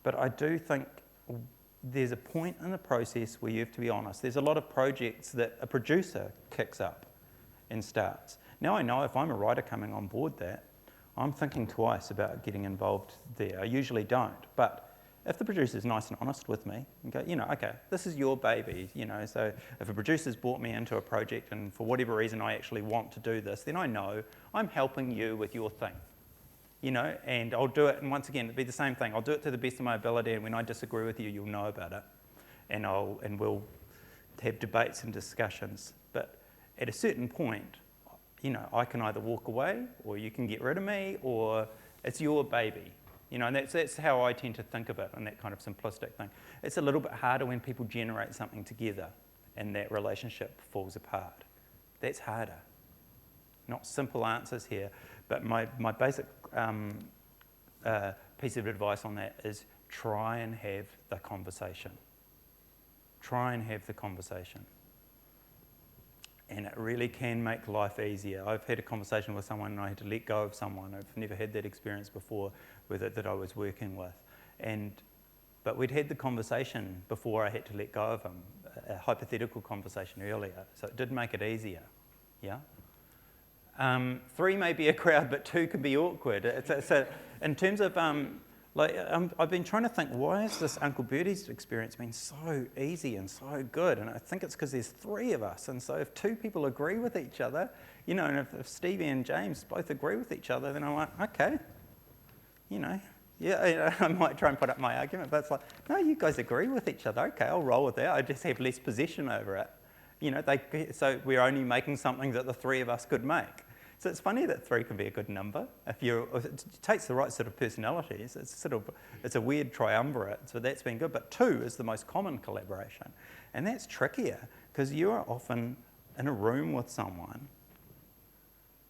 but I do think there's a point in the process where you have to be honest. There's a lot of projects that a producer kicks up and starts. Now I know if I'm a writer coming on board that, I'm thinking twice about getting involved there. I usually don't, but if the producer's nice and honest with me and go, you know, okay, this is your baby, you know, so if a producer's brought me into a project and for whatever reason I actually want to do this, then I know I'm helping you with your thing, you know, and I'll do it, and once again, it'll be the same thing. I'll do it to the best of my ability, and when I disagree with you, you'll know about it, and we'll have debates and discussions. But at a certain point, you know, I can either walk away, or you can get rid of me, or it's your baby. You know, and that's how I tend to think of it, and that kind of simplistic thing. It's a little bit harder when people generate something together and that relationship falls apart. That's harder. Not simple answers here, but my basic piece of advice on that is try and have the conversation. Try and have the conversation. And it really can make life easier. I've had a conversation with someone and I had to let go of someone. I've never had that experience before with it that I was working with. But we'd had the conversation before I had to let go of him, a hypothetical conversation earlier. So it did make it easier, yeah? 3 may be a crowd, but 2 can be awkward. In terms of, I've been trying to think, why has this Uncle Bertie's experience been so easy and so good? And I think it's because there's 3 of us. And so if 2 people agree with each other, you know, and if Stevie and James both agree with each other, then I'm like, okay, you know, yeah, I might try and put up my argument, but it's like, no, you guys agree with each other. Okay, I'll roll with that. I just have less possession over it. You know, so we're only making something that the 3 of us could make. So it's funny that 3 can be a good number if it takes the right sort of personalities. It's a weird triumvirate, so that's been good. But 2 is the most common collaboration, and that's trickier because you are often in a room with someone,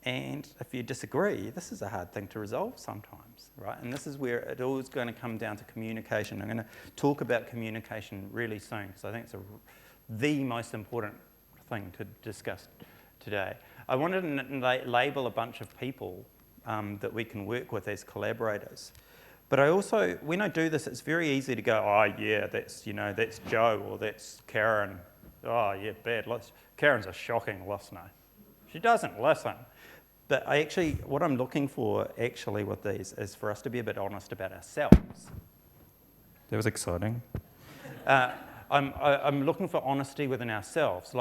and if you disagree, this is a hard thing to resolve sometimes, right? And this is where it all is going to come down to communication. I'm going to talk about communication really soon because I think it's the most important thing to discuss today. I wanted to label a bunch of people that we can work with as collaborators. But I also, when I do this, it's very easy to go, oh yeah, that's Joe, or that's Karen. Oh yeah, bad. Karen's a shocking listener. She doesn't listen. But what I'm looking for actually with these is for us to be a bit honest about ourselves. That was exciting. I'm looking for honesty within ourselves.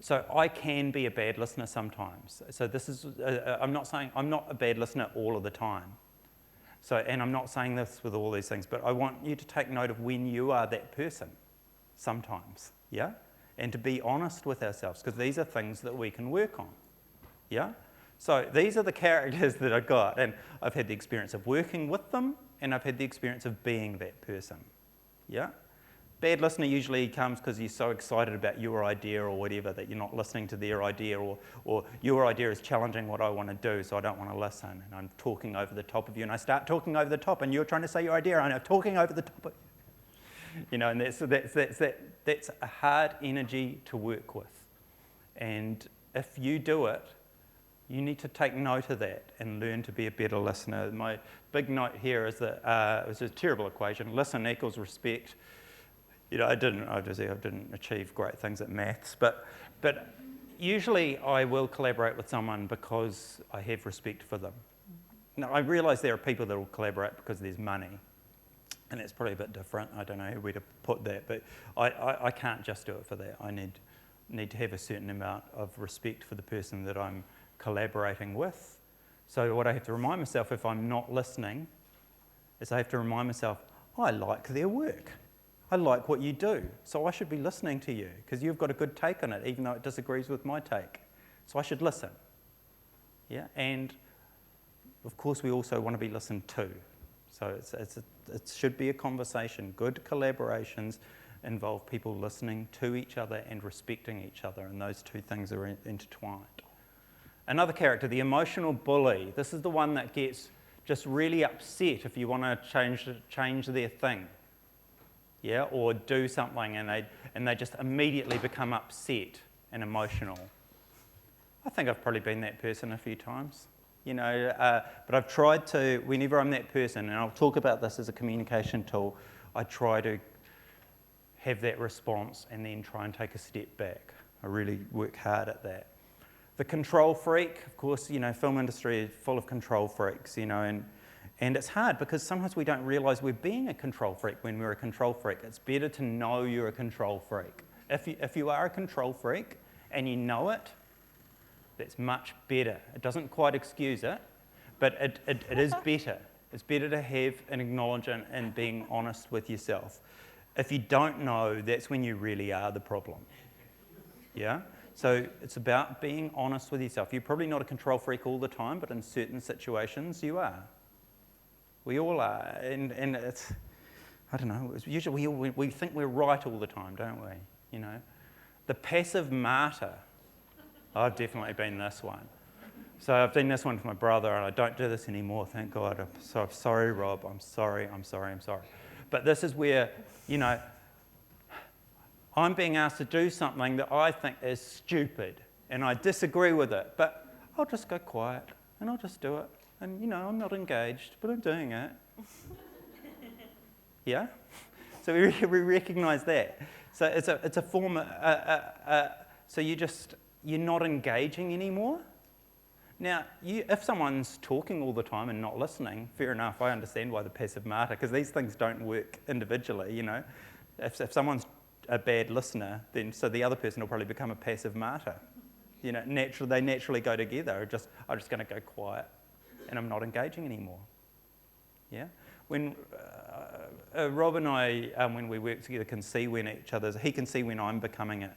So I can be a bad listener sometimes. So this is, I'm not saying I'm not a bad listener all of the time. And I'm not saying this with all these things, but I want you to take note of when you are that person sometimes, yeah? And to be honest with ourselves, because these are things that we can work on, yeah? So these are the characters that I got, and I've had the experience of working with them, and I've had the experience of being that person, yeah? Bad listener usually comes because you're so excited about your idea or whatever that you're not listening to their idea, or your idea is challenging what I want to do, so I don't want to listen, and I'm talking over the top of you, and I start talking over the top, and you're trying to say your idea, and I'm talking over the top of you know, and that's a hard energy to work with. And if you do it, you need to take note of that and learn to be a better listener. My big note here is that it was a terrible equation. Listen equals respect. You know, I didn't achieve great things at maths, but usually I will collaborate with someone because I have respect for them. Now, I realise there are people that will collaborate because there's money, and it's probably a bit different. I don't know where to put that, but I can't just do it for that. I need to have a certain amount of respect for the person that I'm collaborating with. So what I have to remind myself if I'm not listening is I have to remind myself, I like their work. I like what you do, so I should be listening to you because you've got a good take on it, even though it disagrees with my take. So I should listen. Yeah, and of course we also want to be listened to. So it should be a conversation. Good collaborations involve people listening to each other and respecting each other, and those two things are intertwined. Another character, the emotional bully. This is the one that gets just really upset if you want to change their thing, yeah, or do something, and they just immediately become upset and emotional. I think I've probably been that person a few times, you know, but I've tried to, whenever I'm that person, and I'll talk about this as a communication tool, I try to have that response and then try and take a step back. I really work hard at that. The control freak, of course, you know, film industry is full of control freaks, you know, and it's hard because sometimes we don't realise we're being a control freak when we're a control freak. It's better to know you're a control freak. If you are a control freak and you know it, that's much better. It doesn't quite excuse it, but it is better. It's better to have an acknowledgement and being honest with yourself. If you don't know, that's when you really are the problem. Yeah? So it's about being honest with yourself. You're probably not a control freak all the time, but in certain situations you are. We all are. And it's, I don't know, it's usually we think we're right all the time, don't we? You know? The passive martyr. I've definitely been this one. So I've done this one with my brother, and I don't do this anymore, thank God. I'm sorry, Rob. I'm sorry. But this is where, you know, I'm being asked to do something that I think is stupid, and I disagree with it, but I'll just go quiet, and I'll just do it. And, you know, I'm not engaged, but I'm doing it. Yeah? So we recognise that. So it's a form, so you're not engaging anymore. Now, if someone's talking all the time and not listening, fair enough, I understand why the passive martyr, because these things don't work individually, you know. If someone's a bad listener, then so the other person will probably become a passive martyr. You know, they naturally go together. I'm just going to go quiet, and I'm not engaging anymore. Yeah. When Rob and I, when we work together, can see when he can see when I'm becoming it,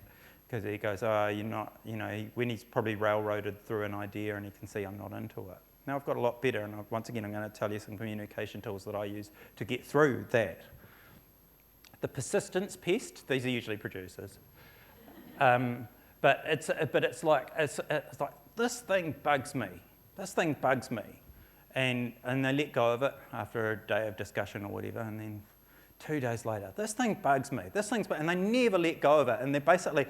because he goes, oh, you're not, you know, when he's probably railroaded through an idea, and he can see I'm not into it. Now I've got a lot better, and once again, I'm going to tell you some communication tools that I use to get through that. The persistence pest, these are usually producers. But it's like this thing bugs me. And they let go of it after a day of discussion or whatever, and then 2 days later, this thing bugs me. And they never let go of it. And they're basically,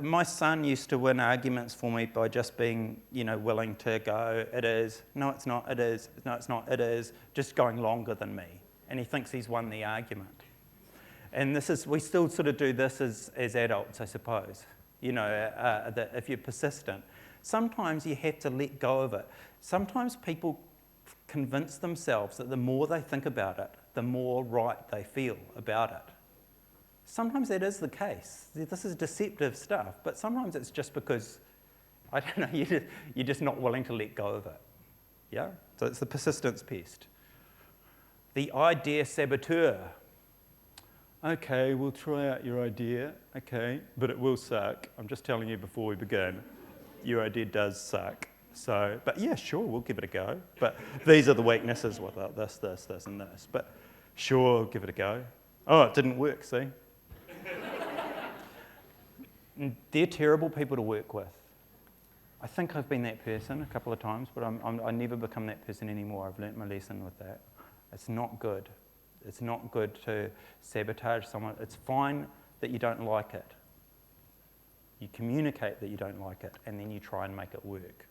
my son used to win arguments for me by just being, you know, willing to go, it is, no it's not, it is, no it's not, it is, just going longer than me. And he thinks he's won the argument. And we still sort of do this as adults, I suppose. You know, that if you're persistent, sometimes you have to let go of it. Sometimes people convince themselves that the more they think about it, the more right they feel about it. Sometimes that is the case. This is deceptive stuff, but sometimes it's just because, I don't know, you're just not willing to let go of it. Yeah? So it's the persistence pest. The idea saboteur. Okay, we'll try out your idea, okay, but it will suck. I'm just telling you before we begin, your idea does suck. So, but yeah, sure, we'll give it a go. But these are the weaknesses with it, this, and this. But sure, give it a go. Oh, it didn't work, see? They're terrible people to work with. I think I've been that person a couple of times, but I never become that person anymore. I've learnt my lesson with that. It's not good. It's not good to sabotage someone. It's fine that you don't like it. You communicate that you don't like it, and then you try and make it work.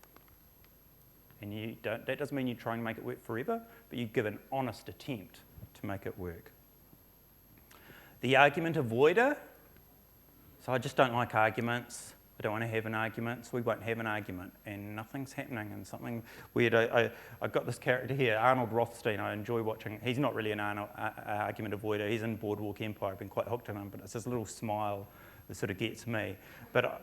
And that doesn't mean you try and make it work forever, but you give an honest attempt to make it work. The argument avoider. So I just don't like arguments. I don't want to have an argument, so we won't have an argument, and nothing's happening, and something weird. I've got this character here, Arnold Rothstein. I enjoy watching. He's not really an argument avoider. He's in Boardwalk Empire. I've been quite hooked on him, but it's his little smile that sort of gets me. But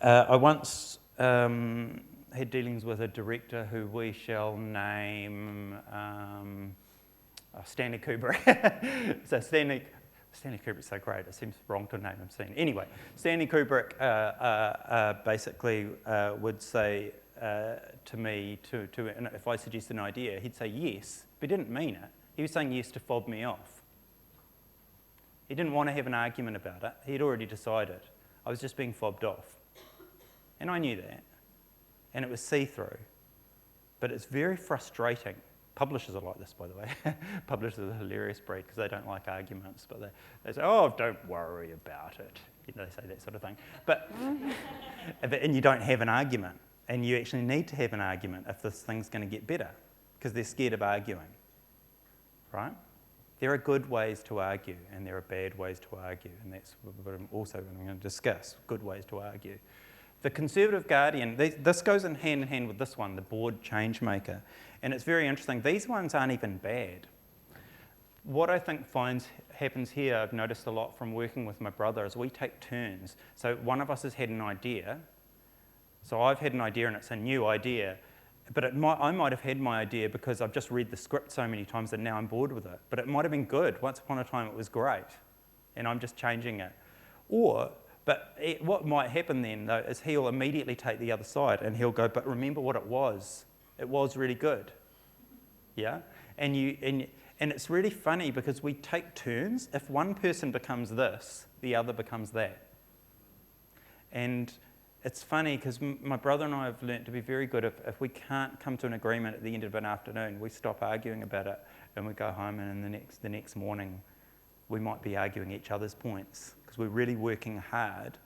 I once had dealings with a director who we shall name Stanley Kubrick. So Stanley Kubrick's so great, it seems wrong to name him Stanley. Anyway, Stanley Kubrick basically would say, to me and if I suggested an idea, he'd say yes, but he didn't mean it. He was saying yes to fob me off. He didn't want to have an argument about it. He'd already decided. I was just being fobbed off. And I knew that. And it was see-through. But it's very frustrating. Publishers are like this, by the way. Publishers are a hilarious breed because they don't like arguments. But they say, oh, don't worry about it. You know, they say that sort of thing. And you don't have an argument. And you actually need to have an argument if this thing's going to get better because they're scared of arguing. Right? There are good ways to argue and there are bad ways to argue. And that's what I'm also going to discuss, good ways to argue. The Conservative Guardian, this goes in hand with this one, the Board Changemaker. And it's very interesting. These ones aren't even bad. What I think happens here, I've noticed a lot from working with my brother, is we take turns. So one of us has had an idea. So I've had an idea and it's a new idea. But I might have had my idea because I've just read the script so many times that now I'm bored with it. But it might have been good. Once upon a time it was great. And I'm just changing it. What might happen then, though, is he'll immediately take the other side and he'll go, but remember what it was. It was really good. Yeah? And it's really funny because we take turns. If one person becomes this, the other becomes that. And it's funny because my brother and I have learnt to be very good. If we can't come to an agreement at the end of an afternoon, we stop arguing about it and we go home, and the next morning we might be arguing each other's points because we're really working hard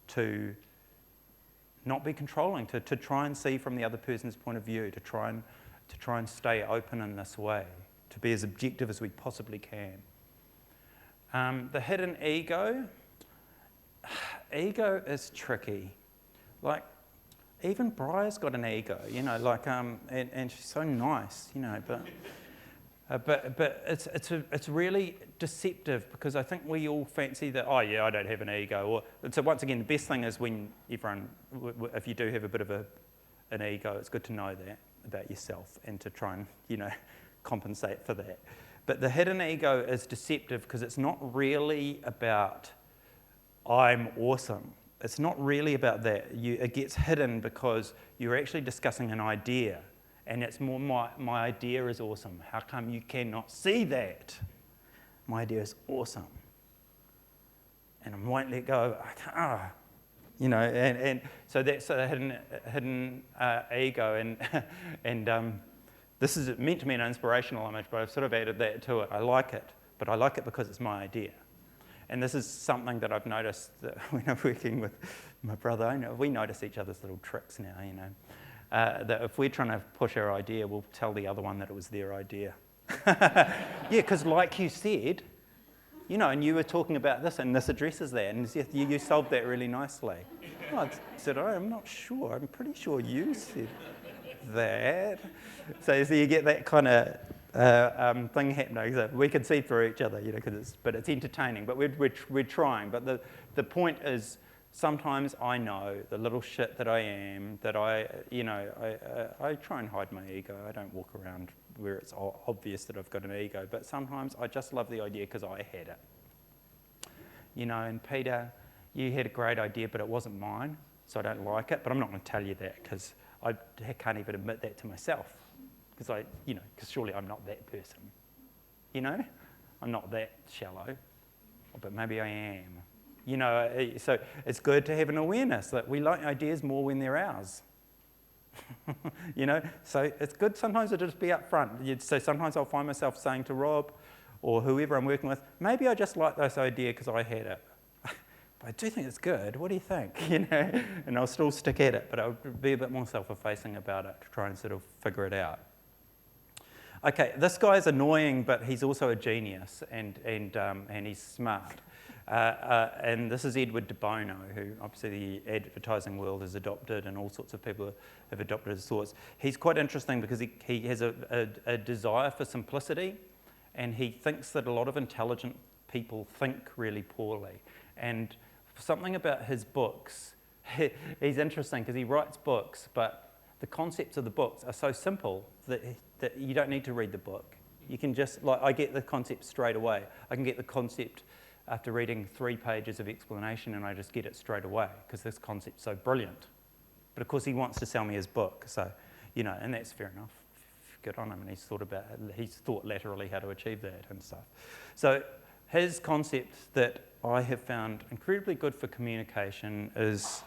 to not be controlling, to try and see from the other person's point of view, to try and stay open in this way, to be as objective as we possibly can. The hidden ego. Ego is tricky. Like, even Briar's got an ego, you know, like, and she's so nice, you know, but it's really deceptive because I think we all fancy that, oh yeah, I don't have an ego. So once again, the best thing is when if you do have a bit of an ego, it's good to know that about yourself and to try and, you know, compensate for that. But the hidden ego is deceptive because it's not really about I'm awesome. It's not really about that. It gets hidden because you're actually discussing an idea. And it's more, my idea is awesome. How come you cannot see that? My idea is awesome. And I won't let go. You know, and so that's a hidden ego. And this is meant to be an inspirational image, but I've sort of added that to it. I like it, but I like it because it's my idea. And this is something that I've noticed that when I'm working with my brother, we notice each other's little tricks now, you know. That if we're trying to push our idea, we'll tell the other one that it was their idea. Yeah, because like you said, you know, and you were talking about this, and this addresses that, and you solved that really nicely. Oh, I said, I'm not sure. I'm pretty sure you said that. So you get that kind of thing happening. So we can see through each other, you know, but it's entertaining. But we're trying. But the point is, sometimes I know the little shit that I am, that I try and hide my ego. I don't walk around where it's obvious that I've got an ego. But sometimes I just love the idea because I had it. You know, and Peter, you had a great idea, but it wasn't mine, so I don't like it. But I'm not going to tell you that because I can't even admit that to myself. Because surely I'm not that person. You know, I'm not that shallow, but maybe I am. You know, so it's good to have an awareness that we like ideas more when they're ours. You know, so it's good sometimes to just be upfront. So sometimes I'll find myself saying to Rob or whoever I'm working with, maybe I just like this idea because I had it. But I do think it's good. What do you think? You know, and I'll still stick at it, but I'll be a bit more self-effacing about it to try and sort of figure it out. Okay, this guy's annoying, but he's also a genius, and he's smart. And this is Edward de Bono, who obviously the advertising world has adopted, and all sorts of people have adopted his thoughts. He's quite interesting because he has a desire for simplicity, and he thinks that a lot of intelligent people think really poorly. And something about his books, he's interesting because he writes books, but the concepts of the books are so simple that you don't need to read the book. You can just, I get the concept straight away. I can get the concept after reading 3 pages of explanation, and I just get it straight away because this concept's so brilliant. But of course he wants to sell me his book, so, you know, and that's fair enough. Good on him, and he's thought laterally how to achieve that and stuff. So his concept that I have found incredibly good for communication is,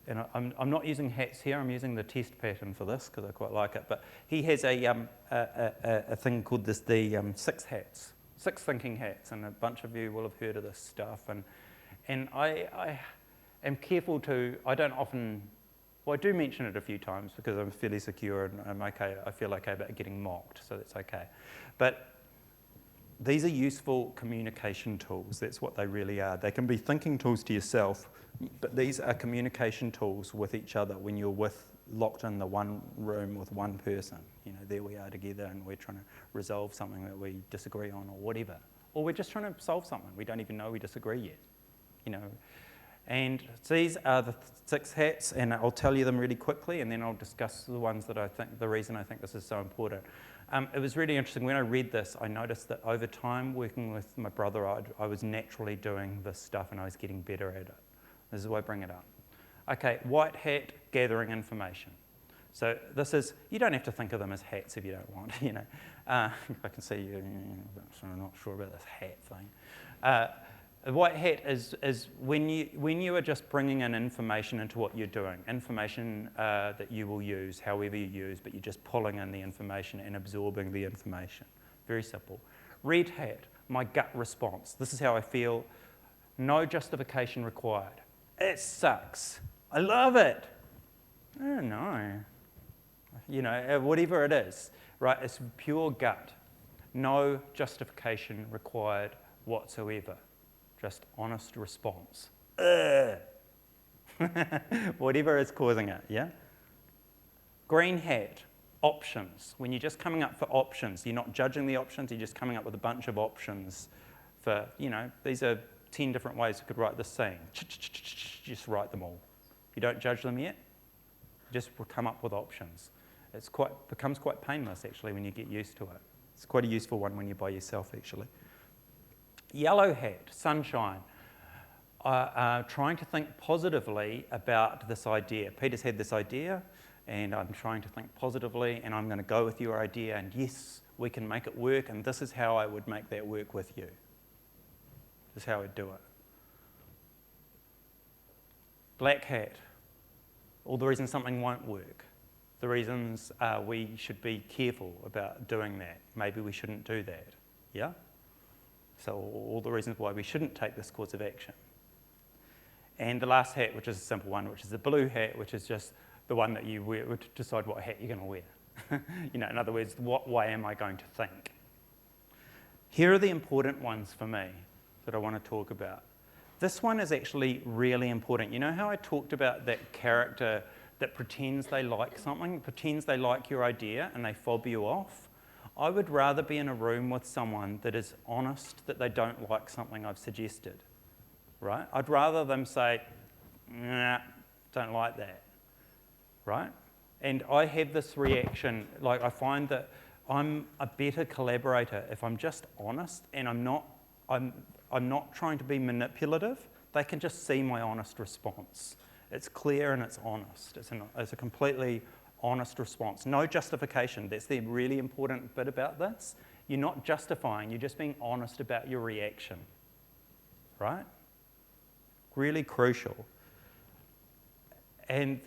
and I'm not using hats here, I'm using the test pattern for this because I quite like it, but he has a thing called the 6 hats, 6 thinking hats, and a bunch of you will have heard of this stuff, and I am careful to, I don't often, well, I do mention it a few times because I'm fairly secure and I'm okay, I feel okay about getting mocked, so that's okay. But these are useful communication tools, that's what they really are. They can be thinking tools to yourself, but these are communication tools with each other when you're locked in the one room with one person. You know, there we are together and we're trying to resolve something that we disagree on or whatever. Or we're just trying to solve something, we don't even know we disagree yet, you know. And these are the 6 hats, and I'll tell you them really quickly, and then I'll discuss the ones that I think, the reason I think this is so important. It was really interesting. When I read this, I noticed that over time, working with my brother, I was naturally doing this stuff, and I was getting better at it. This is why I bring it up. Okay, white hat, gathering information. So this is, you don't have to think of them as hats if you don't want, you know. I can see you, so I'm not sure about this hat thing. A white hat is when you are just bringing in information into what you're doing, information that you will use, however you use, but you're just pulling in the information and absorbing the information. Very simple. Red hat, my gut response. This is how I feel. No justification required. It sucks. I love it. Oh no. You know, whatever it is, right? It's pure gut. No justification required whatsoever. Just honest response. Whatever is causing it, yeah? Green hat, options. When you're just coming up for options, you're not judging the options, you're just coming up with a bunch of options for, you know, these are 10 different ways you could write this scene. Just write them all. You don't judge them yet, just come up with options. It becomes quite painless, actually, when you get used to it. It's quite a useful one when you're by yourself, actually. Yellow hat, sunshine, trying to think positively about this idea. Peter's had this idea, and I'm trying to think positively, and I'm going to go with your idea, and yes, we can make it work, and this is how I would make that work with you. This is how I'd do it. Black hat, all the reasons something won't work. The reasons we should be careful about doing that. Maybe we shouldn't do that, yeah? So all the reasons why we shouldn't take this course of action. And the last hat, which is a simple one, which is the blue hat, which is just the one that you wear to decide what hat you're going to wear. You know, in other words, what way am I going to think? Here are the important ones for me that I want to talk about. This one is actually really important. You know how I talked about that character that pretends they like something, pretends they like your idea, and they fob you off? I would rather be in a room with someone that is honest that they don't like something I've suggested, right? I'd rather them say, nah, don't like that, right? And I have this reaction, like I find that I'm a better collaborator if I'm just honest and I'm not trying to be manipulative. They can just see my honest response. It's clear and it's honest. It's a completely honest response. No justification. That's the really important bit about this. You're not justifying, you're just being honest about your reaction, right? Really crucial. And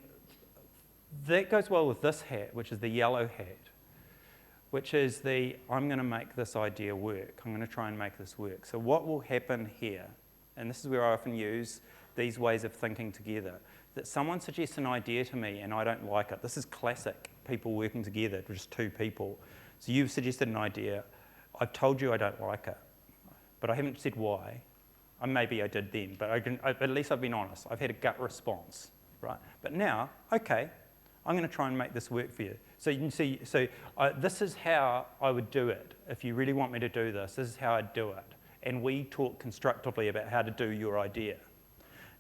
that goes well with this hat, which is the yellow hat, which is I'm going to make this idea work. I'm going to try and make this work. So what will happen here, and this is where I often use these ways of thinking together, that someone suggests an idea to me and I don't like it. This is classic people working together, just 2 people. So you've suggested an idea. I've told you I don't like it, but I haven't said why. Maybe I did then, but at least I've been honest. I've had a gut response, right? But now, okay, I'm going to try and make this work for you. So you can see, this is how I would do it. If you really want me to do this, this is how I'd do it. And we talk constructively about how to do your idea.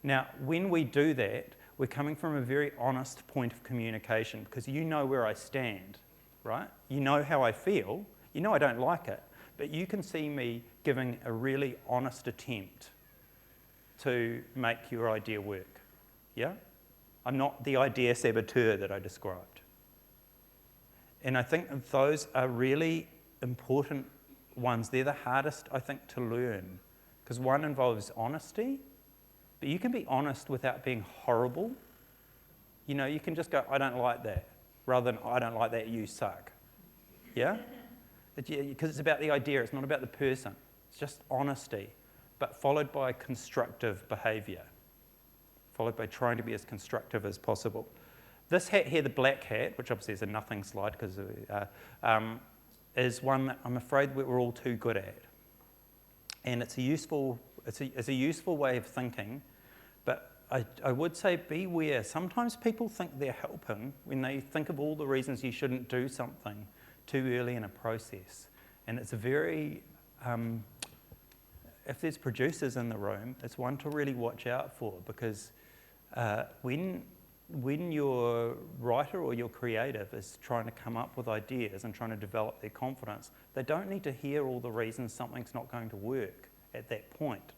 Now, when we do that, we're coming from a very honest point of communication because you know where I stand, right? You know how I feel. You know I don't like it. But you can see me giving a really honest attempt to make your idea work, yeah? I'm not the idea saboteur that I described. And I think those are really important ones. They're the hardest, I think, to learn, because one involves honesty, but you can be honest without being horrible. You know, you can just go, I don't like that, rather than, I don't like that, you suck. Yeah? Because it's about the idea, it's not about the person. It's just honesty, but followed by constructive behaviour, followed by trying to be as constructive as possible. This hat here, the black hat, which obviously is a nothing slide, because is one that I'm afraid we're all too good at. And it's a useful way of thinking, but I would say beware. Sometimes people think they're helping when they think of all the reasons you shouldn't do something too early in a process. And it's a very, if there's producers in the room, it's one to really watch out for, because when your writer or your creative is trying to come up with ideas and trying to develop their confidence, they don't need to hear all the reasons something's not going to work at that point.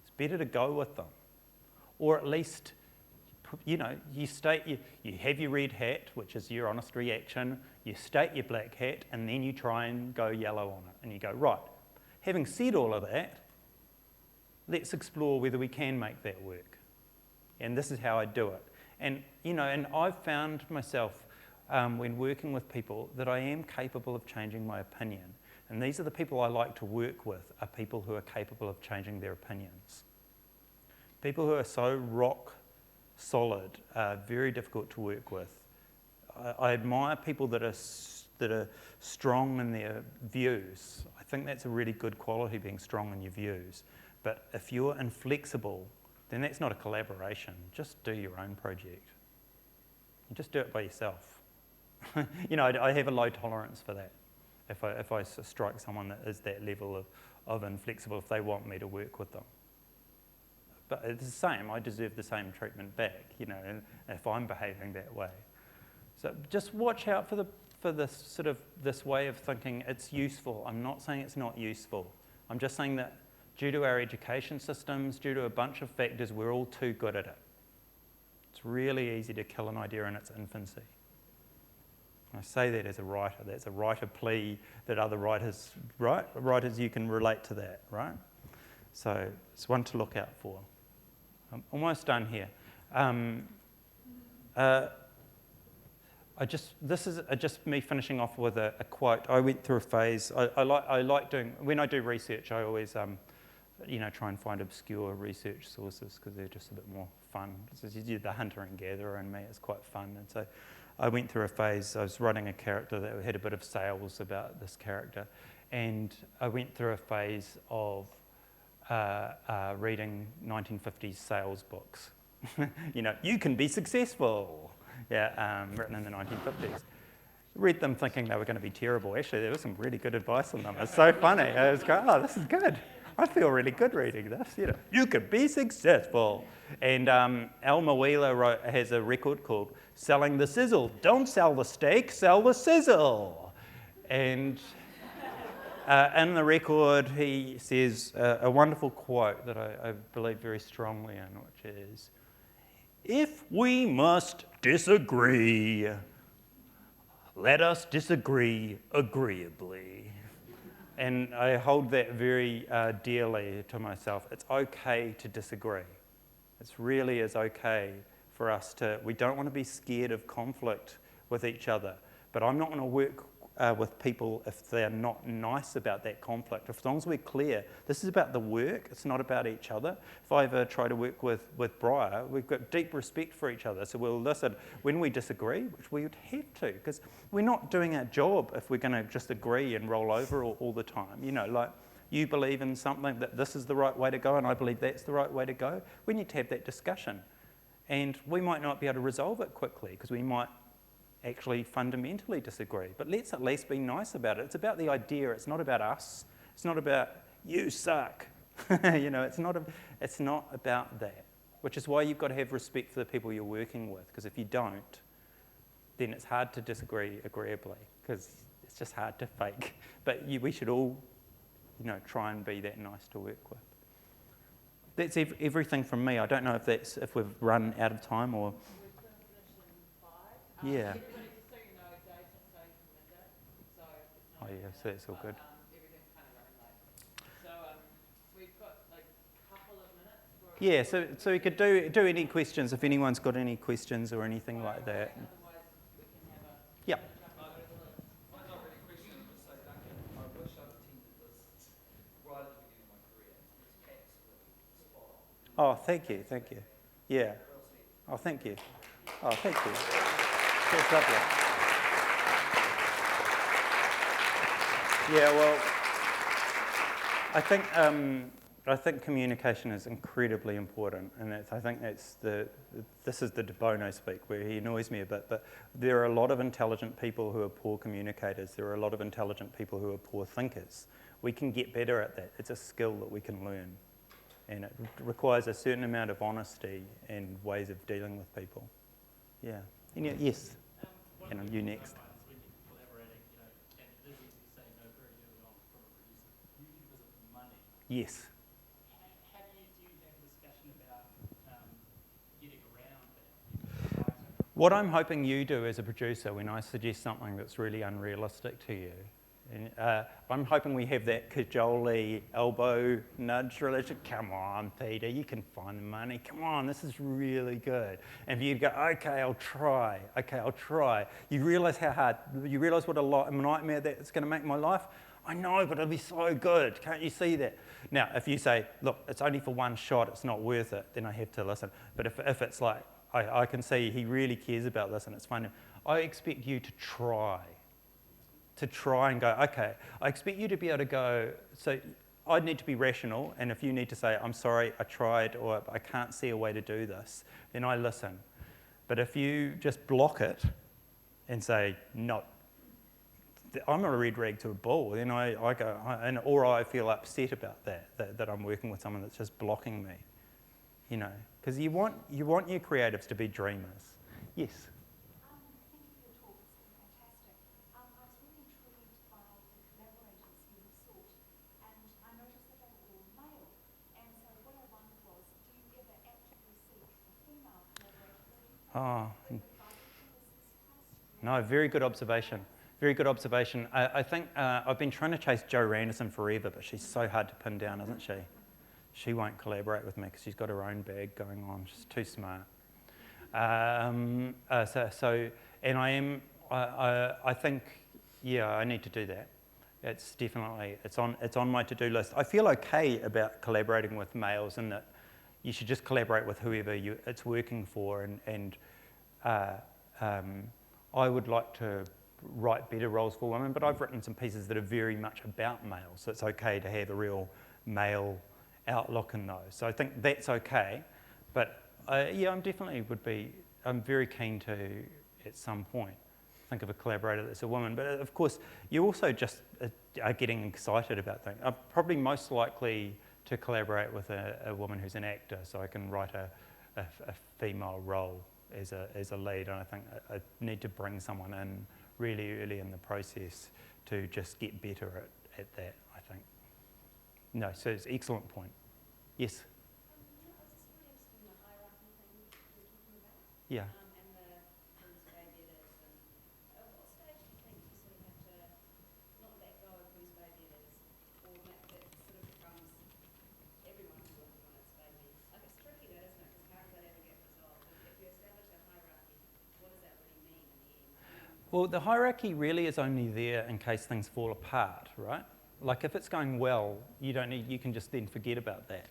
It's better to go with them. Or at least, you know, you have your red hat, which is your honest reaction, you state your black hat, and then you try and go yellow on it. And you go, right, having said all of that, let's explore whether we can make that work. And this is how I do it. And, you know, and I've found myself, when working with people, that I am capable of changing my opinion. And these are the people I like to work with, are people who are capable of changing their opinions. People who are so rock solid are very difficult to work with. I admire people that are strong in their views. I think that's a really good quality, being strong in your views. But if you're inflexible, then that's not a collaboration. Just do your own project. And just do it by yourself. You know, I have a low tolerance for that. If I strike someone that is that level of inflexible, if they want me to work with them. But it's the same, I deserve the same treatment back, you know, if I'm behaving that way. So just watch out for this way of thinking. It's useful. I'm not saying it's not useful. I'm just saying that due to our education systems, due to a bunch of factors, we're all too good at it. It's really easy to kill an idea in its infancy. I say that as a writer. That's a writer plea that other writers, right? Writers, you can relate to that, right? So it's one to look out for. I'm almost done here. This is just me finishing off with a quote. I went through a phase. I like doing, when I do research, I always try and find obscure research sources because they're just a bit more fun. So you do the hunter and gatherer in me, it's quite fun. And so I went through a phase. I was writing a character that had a bit of sales about this character, and I went through a phase of reading 1950s sales books. You know, you can be successful. Yeah, written in the 1950s. Read them thinking they were going to be terrible. Actually, there was some really good advice in them. It's so funny. I was going, oh, this is good. I feel really good reading this. You know, you could be successful. And Elmer Wheeler has a record called Selling the Sizzle. Don't sell the steak, sell the sizzle. And in the record, he says a wonderful quote that I believe very strongly in, which is, if we must disagree, let us disagree agreeably. And I hold that very dearly to myself. It's okay to disagree. It really is okay for us to, we don't want to be scared of conflict with each other, but I'm not going to work with people if they're not nice about that conflict. As long as we're clear, this is about the work, it's not about each other. If I ever try to work with Briar, we've got deep respect for each other. So we'll listen when we disagree, which we would have to, because we're not doing our job if we're going to just agree and roll over all the time. You know, like you believe in something that this is the right way to go and I believe that's the right way to go. We need to have that discussion. And we might not be able to resolve it quickly because we might actually fundamentally disagree. But let's at least be nice about it. It's about the idea. It's not about us. It's not about you suck. You know, it's not about that. Which is why you've got to have respect for the people you're working with. Because if you don't, then it's hard to disagree agreeably. Because it's just hard to fake. But we should all, you know, try and be that nice to work with. That's everything from me. I don't know if we've run out of time or. Yeah. Everybody, just so you know, Dave didn't say from midday, so it's not. Oh, yeah, so that's all good. Everything's kind of running late. So we've got like a couple of minutes for. Yeah, so we could do any questions if anyone's got any questions or anything like that. Otherwise, we can have a. Yeah. Mine's not really a question, I'm just saying, Duncan, I wish I'd attended this right at the beginning of my career. It's absolutely spot on. Oh, thank you. Yeah. Oh, thank you. Oh, thank you. That's lovely. Yeah, well, I think communication is incredibly important, and I think this is the De Bono speak where he annoys me a bit, but there are a lot of intelligent people who are poor communicators. There are a lot of intelligent people who are poor thinkers. We can get better at that. It's a skill that we can learn, and it requires a certain amount of honesty and ways of dealing with people. Yeah. Yes. And you next. When you're collaborating, and it is easy to say no very early on from a producer, usually because of money. Yes. How do you have a discussion about getting around that? What I'm hoping you do as a producer when I suggest something that's really unrealistic to you, and, I'm hoping we have that cajole elbow nudge relationship. Come on, Peter, you can find the money. Come on, this is really good. And if you go, okay, I'll try. You realise how hard, you realise what a nightmare that's going to make my life? I know, but it'll be so good. Can't you see that? Now, if you say, look, it's only for one shot, it's not worth it, then I have to listen. But if it's like, I can see he really cares about this and it's fun, I expect you to try and go, okay, I expect you to be able to go, so I need to be rational, and if you need to say, I'm sorry, I tried, or I can't see a way to do this, then I listen. But if you just block it and say, no, I'm a red rag to a bull, then I go, or I feel upset about that I'm working with someone that's just blocking me, because you want your creatives to be dreamers. Yes? Oh, no, very good observation. I think I've been trying to chase Jo Randerson forever, but she's so hard to pin down, isn't she? She won't collaborate with me because she's got her own bag going on. She's too smart. And I think, yeah, I need to do that. It's definitely, it's on my to-do list. I feel okay about collaborating with males in that you should just collaborate with whoever it's working for, and I would like to write better roles for women, but I've written some pieces that are very much about males, so it's okay to have a real male outlook in those. So I think that's okay, but yeah, I'm very keen to, at some point, think of a collaborator that's a woman, but of course, you also just are getting excited about things. I'm probably most likely to collaborate with a woman who's an actor, so I can write a female role as a lead, and I think I need to bring someone in really early in the process to just get better at that, I think. No, so it's an excellent point. Yes? I was just really interested in the hierarchy thing you were talking about. Yeah. And the who's baby it is. And at what stage do you think you sort of have to not let go of whose baby it is, or that sort of becomes everyone's baby? Like, it's tricky though, isn't it? Because how does that ever get resolved? If you establish a hierarchy, what does that really mean in the end? Well, the hierarchy really is only there in case things fall apart, right? Like if it's going well, you can just then forget about that.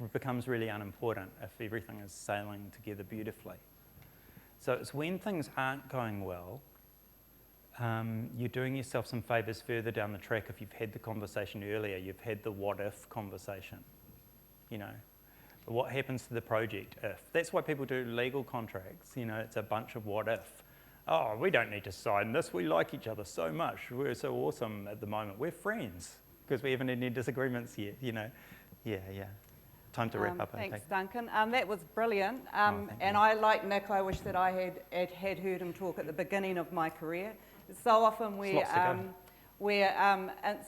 It becomes really unimportant if everything is sailing together beautifully. So it's when things aren't going well, you're doing yourself some favours further down the track if you've had the conversation earlier, you've had the what if conversation, What happens to the project if? That's why people do legal contracts, it's a bunch of what if. Oh, we don't need to sign this, we like each other so much, we're so awesome at the moment, we're friends, because we haven't had any disagreements yet, Yeah. Time to wrap up, I Thanks, think. Duncan. That was brilliant. Thank And you. I, like Nick, I wish that I had heard him talk at the beginning of my career. So often we're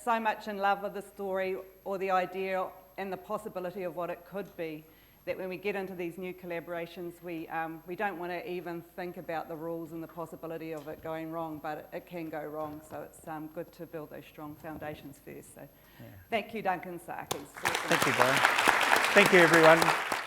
so much in love with the story or the idea and the possibility of what it could be. that when we get into these new collaborations, we don't want to even think about the rules and the possibility of it going wrong, but it can go wrong. So it's good to build those strong foundations first. So thank you, Duncan Sarkies. Thank you, Briar. Thank you, everyone.